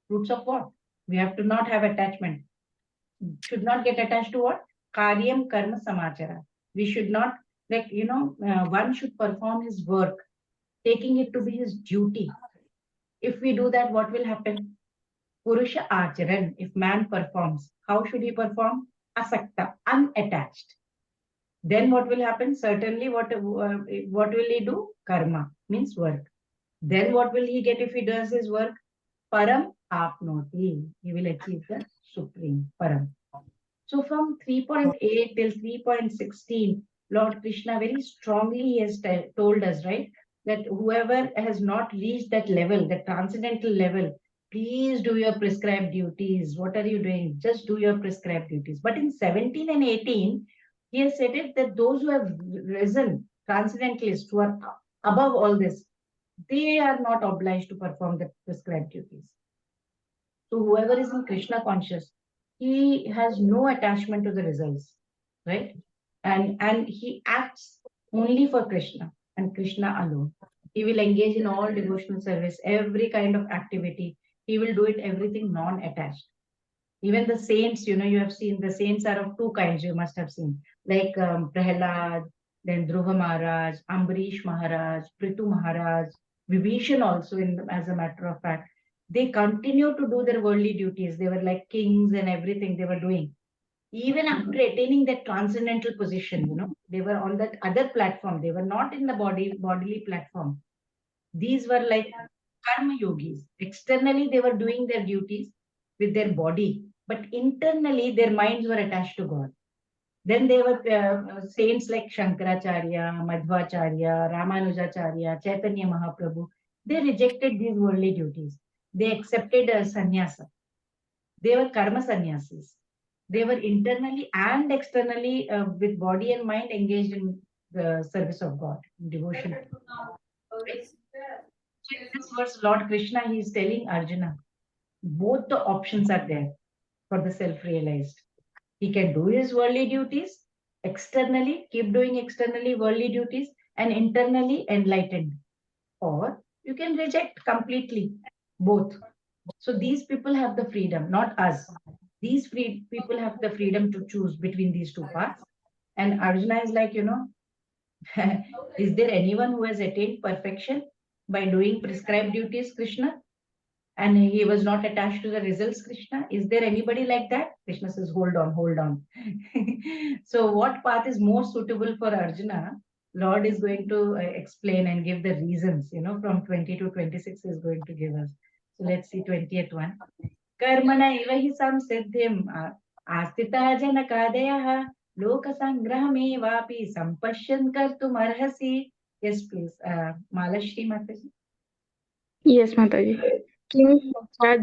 Fruits of what? We have to not have attachment. Should not get attached to what? Karyam karma samachara. We should not, one should perform his work, taking it to be his duty. If we do that, what will happen? Purusha acharan, if man performs, how should he perform? Asakta, unattached. Then what will happen? Certainly, what will he do? Karma means work. Then what will he get if he does his work? Param apnoti. He will achieve the supreme param. So from 3.8 till 3.16, Lord Krishna very strongly has told us, right, that whoever has not reached that level, that transcendental level, please do your prescribed duties. What are you doing? Just do your prescribed duties. But in 17 and 18, he has said it that those who have risen, transcendentalists, who are above all this, they are not obliged to perform the prescribed duties. So whoever is in Krishna conscious, he has no attachment to the results, right? And he acts only for Krishna and Krishna alone. He will engage in all devotional service, every kind of activity. He will do it everything non-attached. Even the saints, you have seen the saints are of two kinds, you must have seen, like Prahlad, then Dhruva Maharaj, Ambarish Maharaj, Prithu Maharaj, Vibhishan also, as a matter of fact. They continue to do their worldly duties. They were like kings and everything they were doing. Even after attaining that transcendental position, they were on that other platform. They were not in the bodily platform. These were like karma yogis. Externally, they were doing their duties with their body, but internally, their minds were attached to God. Then there were saints like Shankaracharya, Madhvacharya, Ramanujacharya, Chaitanya Mahaprabhu. They rejected these worldly duties. They accepted sannyasa. They were karma sannyasis. They were internally and externally with body and mind engaged in the service of God, devotion. Right? So in this verse, Lord Krishna, he is telling Arjuna, both the options are there for the self-realized. He can do his worldly duties externally, keep doing externally worldly duties, and internally enlightened. Or you can reject completely both. So these people have the freedom, not us. These people have the freedom to choose between these two paths. And Arjuna is like, is there anyone who has attained perfection by doing prescribed duties, Krishna? And he was not attached to the results, Krishna. Is there anybody like that? Krishna says, hold on, hold on. So what path is more suitable for Arjuna? Lord is going to explain and give the reasons, from 20 to 26 is going to give us. So let's see 20th one. Karmana iva hi samsiddhim astita janakadayah lokasangrahamevapi sampashyan kartum arhasi. Yes, please. Malashri Mataji. Yes, Mataji. King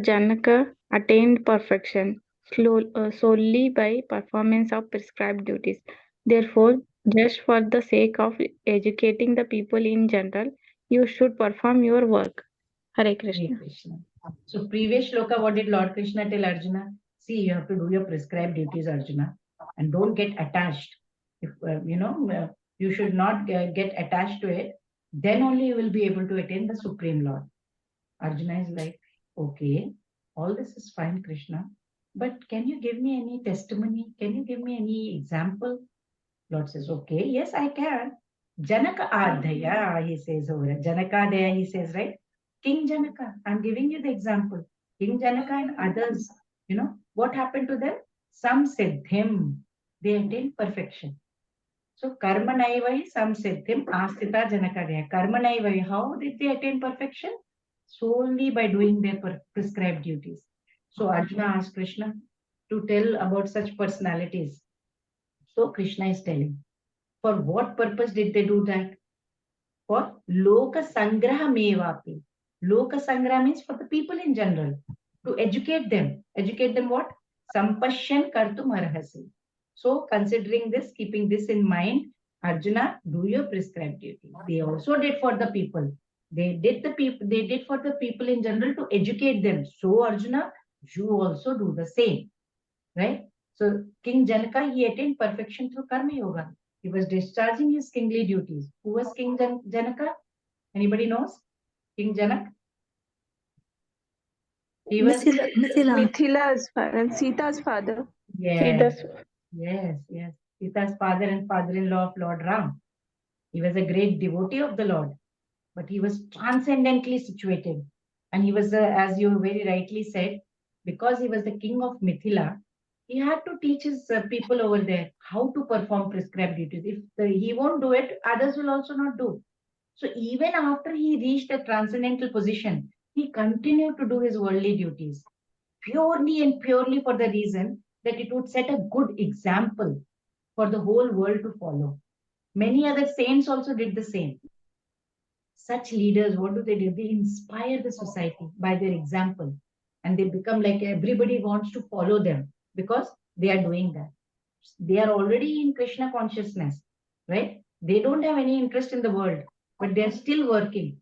Janaka attained perfection solely by performance of prescribed duties. Therefore, just for the sake of educating the people in general, you should perform your work. Hare Krishna. Hare Krishna. So previous shloka, what did Lord Krishna tell Arjuna? See, you have to do your prescribed duties, Arjuna, and don't get attached. If you should not get attached to it. Then only you will be able to attain the Supreme Lord. Arjuna is like, okay, all this is fine, Krishna, but can you give me any testimony? Can you give me any example? Lord says, okay, yes, I can. Janaka Adhaya, he says over it. Janaka Adhaya, he says, right? King Janaka, I'm giving you the example. King Janaka and others, what happened to them? Some siddhim, they attained perfection. So karma naivai, some siddhim, astita Janaka Adhaya. Karma naivai, how did they attain perfection? Solely by doing their prescribed duties. So Arjuna asked Krishna to tell about such personalities. So Krishna is telling, for what purpose did they do that? For Loka Sangraha Mevapi. Loka Sangraha means for the people in general, to educate them. Educate them what? Sampashyan Kartum Arhasi. So considering this, keeping this in mind, Arjuna, do your prescribed duty. They also did for the people. They did for the people in general to educate them. So Arjuna, you also do the same. Right? So King Janaka, he attained perfection through Karma Yoga. He was discharging his kingly duties. Who was King Janaka? Anybody knows? King Janak? He was Mithila's father, Sita's father. yes, yes. Sita's father and father-in-law of Lord Ram. He was a great devotee of the Lord, but he was transcendently situated. And he was, as you very rightly said, because he was the king of Mithila, he had to teach his people over there how to perform prescribed duties. If he won't do it, others will also not do. So even after he reached a transcendental position, he continued to do his worldly duties purely and purely for the reason that it would set a good example for the whole world to follow. Many other saints also did the same. Such leaders, what do? They inspire the society by their example. And they become like everybody wants to follow them because they are doing that. They are already in Krishna consciousness, right? They don't have any interest in the world, but they're still working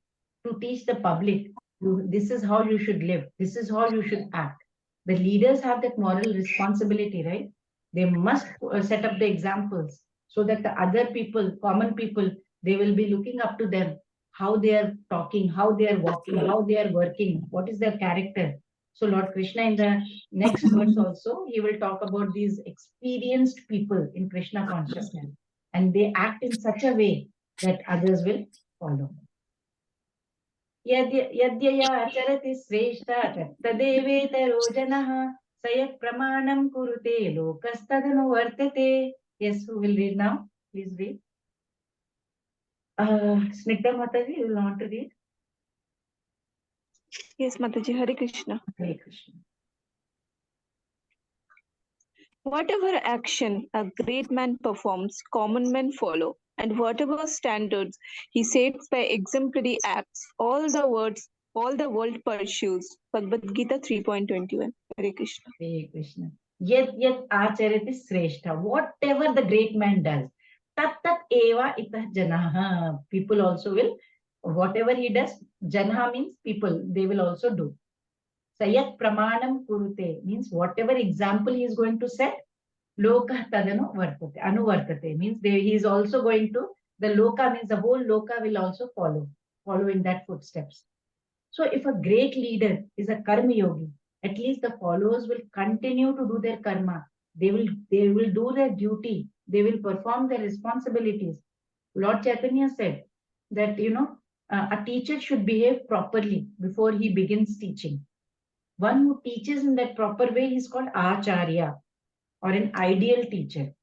to teach the public, this is how you should live, this is how you should act. The leaders have that moral responsibility, right? They must set up the examples so that the other people, common people, they will be looking up to them, how they are talking, how they are walking, how they are working, what is their character. So Lord Krishna in the next verse also, he will talk about these experienced people in Krishna consciousness, and they act in such a way that others will follow. Yadyaya acharati sreshta tattadevetaro janaha sayat pramanam kurute lokastadanu vartate. Yes, who will read now? Please read. Snigdha Mataji, you will want to read? Yes, Mataji, Hare Krishna. Hare Krishna. Whatever action a great man performs, common men follow, and whatever standards he sets by exemplary acts, all the world pursues. Bhagavad Gita 3.21. Hare Krishna. Hare Krishna. Yet acharati sreshta. Whatever the great man does, tat eva itah janaha. People also will, whatever he does, janaha means people, they will also do. Sayat pramanam kurute means whatever example he is going to set, loka tadanu vartate, anuvartate means he is also going to, the loka means the whole loka will also follow in that footsteps. So if a great leader is a karma yogi, at least the followers will continue to do their karma. They will do their duty. They will perform their responsibilities. Lord Chaitanya said that, a teacher should behave properly before he begins teaching. One who teaches in that proper way is called acharya, or an ideal teacher.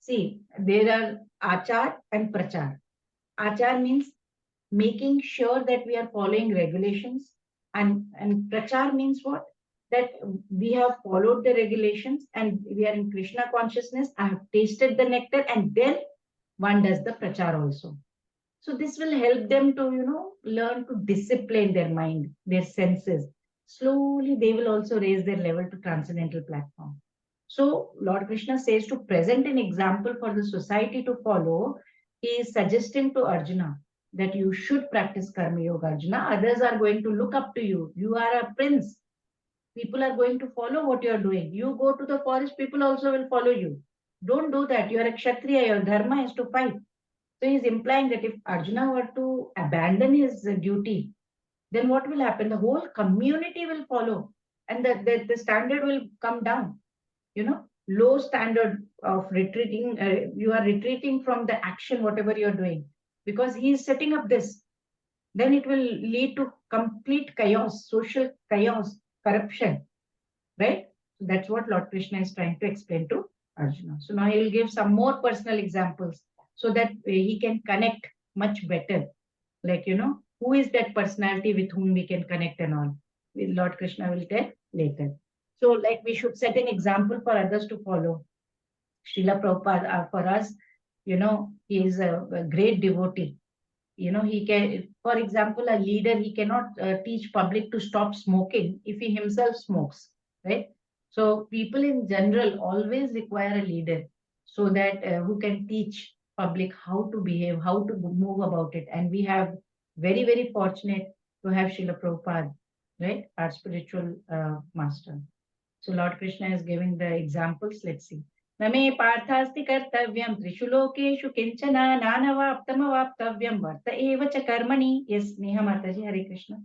See, there are achar and prachar. Achar means making sure that we are following regulations, and prachar means what? That we have followed the regulations and we are in Krishna consciousness. I have tasted the nectar, and then one does the prachar also. So this will help them to, learn to discipline their mind, their senses. Slowly they will also raise their level to transcendental platform. So Lord Krishna says to present an example for the society to follow. He is suggesting to Arjuna that you should practice Karma Yoga, Arjuna. Others are going to look up to you. You are a prince. People are going to follow what you are doing. You go to the forest, people also will follow you. Don't do that. You are a Kshatriya. Your dharma is to fight. So he is implying that if Arjuna were to abandon his duty, then what will happen? The whole community will follow, and the standard will come down. Low standard of retreating. You are retreating from the action, whatever you are doing, because he is setting up this. Then it will lead to complete chaos, social chaos, corruption, right? So that's what Lord Krishna is trying to explain to Arjuna. So now he will give some more personal examples so that he can connect much better. Like, who is that personality with whom we can connect and all. Lord Krishna will tell later. So like we should set an example for others to follow. Srila Prabhupada, for us, he is a great devotee. He can, for example, a leader, he cannot teach public to stop smoking if he himself smokes, right? So people in general always require a leader so that who can teach public how to behave, how to move about it. And we have very, very fortunate to have Srila Prabhupada, right? Our spiritual master. So Lord Krishna is giving the examples. Let's see. Name parthasti kartavyam trishu lokeshu kinchana nanavaptamavaptavyam varta eva cha karmani. Yes, Neha Mataji, Hare Krishna.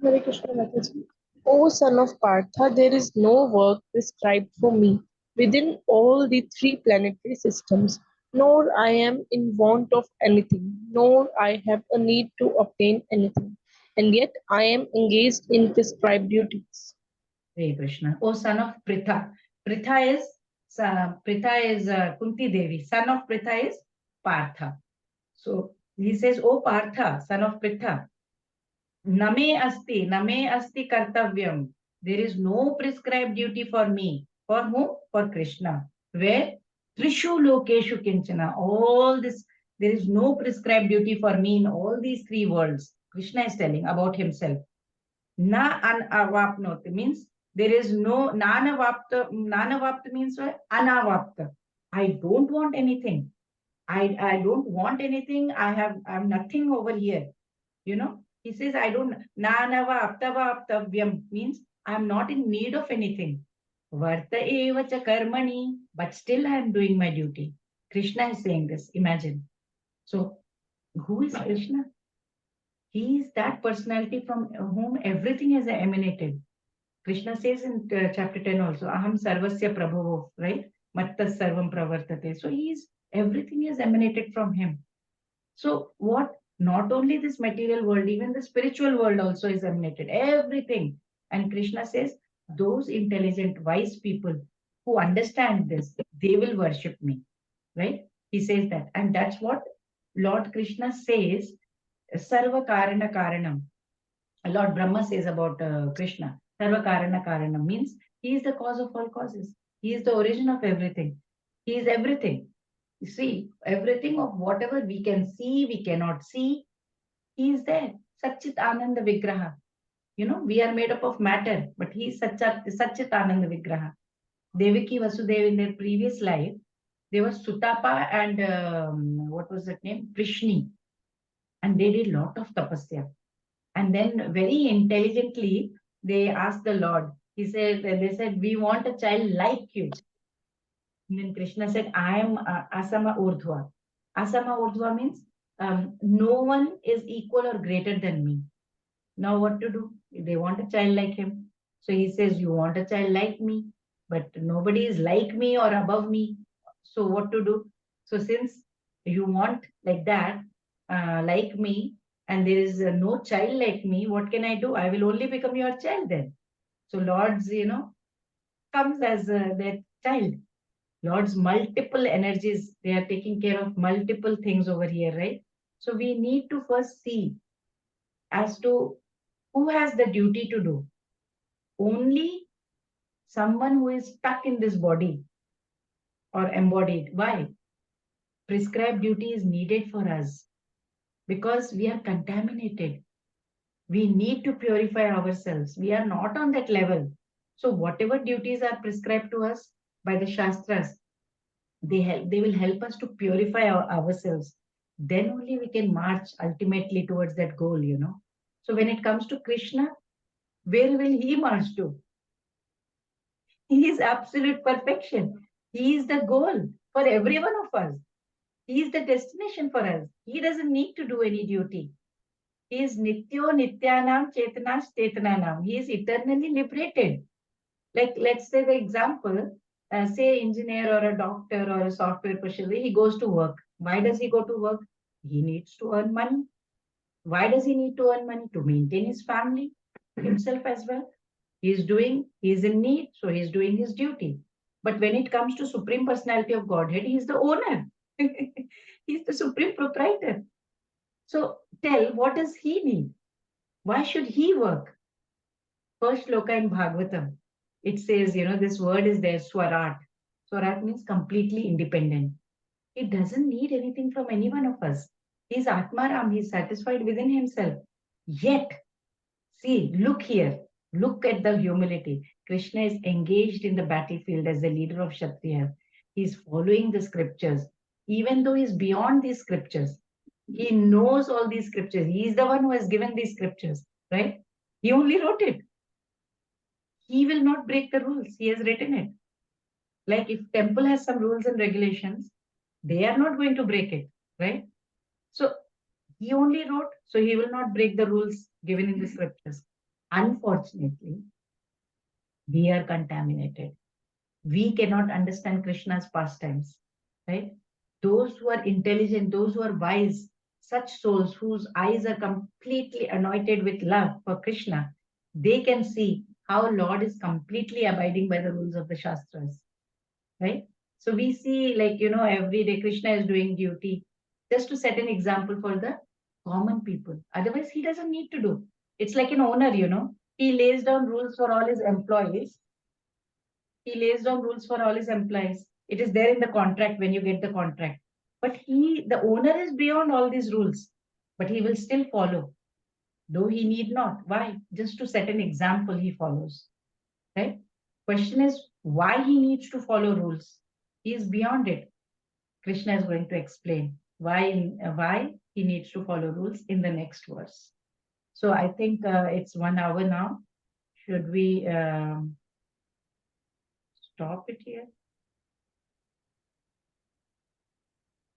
Hare Krishna Mataji. O son of Partha, there is no work prescribed for me within all the three planetary systems, nor I am in want of anything, nor I have a need to obtain anything, and yet I am engaged in prescribed duties. Hare Krishna. O son of Pritha. Pritha is Kunti Devi. Son of Pritha is Partha. So he says, O Partha, son of Pritha, name asti kartavyam. There is no prescribed duty for me. For whom? For Krishna. Where? Trishu lokeshu kinchana. All this, there is no prescribed duty for me in all these three worlds. Krishna is telling about himself. Na anavapnoti means there is no nanavapta. Nanavapta means what? Anavapta. I don't want anything. I don't want anything. I'm nothing over here. He says, I don't, nanava aptava aptavyam means I'm not in need of anything. Varta eva cha karmani, but still I am doing my duty. Krishna is saying this, imagine. So, who is Krishna? He is that personality from whom everything has emanated. Krishna says in chapter 10 also, Aham sarvasya prabhavo, right? Mattas sarvam pravartate. So everything is emanated from him. So what Not only this material world, even the spiritual world also is emanated. Everything. And Krishna says, those intelligent, wise people who understand this, they will worship me. Right? He says that. And that's what Lord Krishna says, Sarva Karana Karanam. Lord Brahma says about Krishna, Sarva Karana Karanam means he is the cause of all causes. He is the origin of everything. He is everything. You see, everything of whatever we can see, we cannot see, he is there. Satchit Ananda Vigraha. You know, we are made up of matter, but he is Satchit Ananda Vigraha. Devaki Vasudeva in their previous life, they were Sutapa and what was that name? Prishni. And they did lot of tapasya. And then very intelligently, they asked the Lord. They said, we want a child like you. And then Krishna said, I am Asama Urdhva. Asama Urdhva means no one is equal or greater than me. Now what to do? They want a child like him. So he says, you want a child like me, but nobody is like me or above me. So what to do? So since you want like that, like me, and there is no child like me, what can I do? I will only become your child then. So Lord's, comes as their child. Lord's multiple energies, they are taking care of multiple things over here, right? So we need to first see as to who has the duty to do. Only someone who is stuck in this body or embodied. Why? Prescribed duty is needed for us because we are contaminated. We need to purify ourselves. We are not on that level. So whatever duties are prescribed to us by the Shastras, they will help us to purify ourselves. Then only we can march ultimately towards that goal, So when it comes to Krishna, where will he march to? He is absolute perfection. He is the goal for every one of us. He is the destination for us. He doesn't need to do any duty. He is Nityo Nityanam Chetana Chetananam. He is eternally liberated. Like, let's say the example, say engineer or a doctor or a software specialist, he goes to work. Why does he go to work? He needs to earn money. Why does he need to earn money? To maintain his family, himself as well. He is in need, so he is doing his duty. But when it comes to Supreme Personality of Godhead, he is the owner. He is the supreme proprietor. So tell, what does he need? Why should he work? First shloka in Bhagavatam, it says, this word is there, Swarat. Swarat means completely independent. He doesn't need anything from any one of us. He's Atmaram, he's satisfied within himself. Yet, see, look here, look at the humility. Krishna is engaged in the battlefield as the leader of Kshatriyas. He's following the scriptures, even though he's beyond these scriptures. He knows all these scriptures. He is the one who has given these scriptures, right? He only wrote it. He will not break the rules. He has written it. Like if temple has some rules and regulations, they are not going to break it, right? So he only wrote, so he will not break the rules given in the scriptures. Unfortunately, we are contaminated. We cannot understand Krishna's pastimes, right? Those who are intelligent, those who are wise, such souls whose eyes are completely anointed with love for Krishna, they can see how Lord is completely abiding by the rules of the Shastras, right? So we see, like, every day Krishna is doing duty just to set an example for the common people. Otherwise, he doesn't need to do. It's like an owner, he lays down rules for all his employees. He lays down rules for all his employees. It is there in the contract when you get the contract. But the owner is beyond all these rules, but he will still follow, though he need not. Why? Just to set an example, he follows. Right? Question is why he needs to follow rules. He is beyond it. Krishna is going to explain why he needs to follow rules in the next verse. So I think it's 1 hour now. Should we stop it here?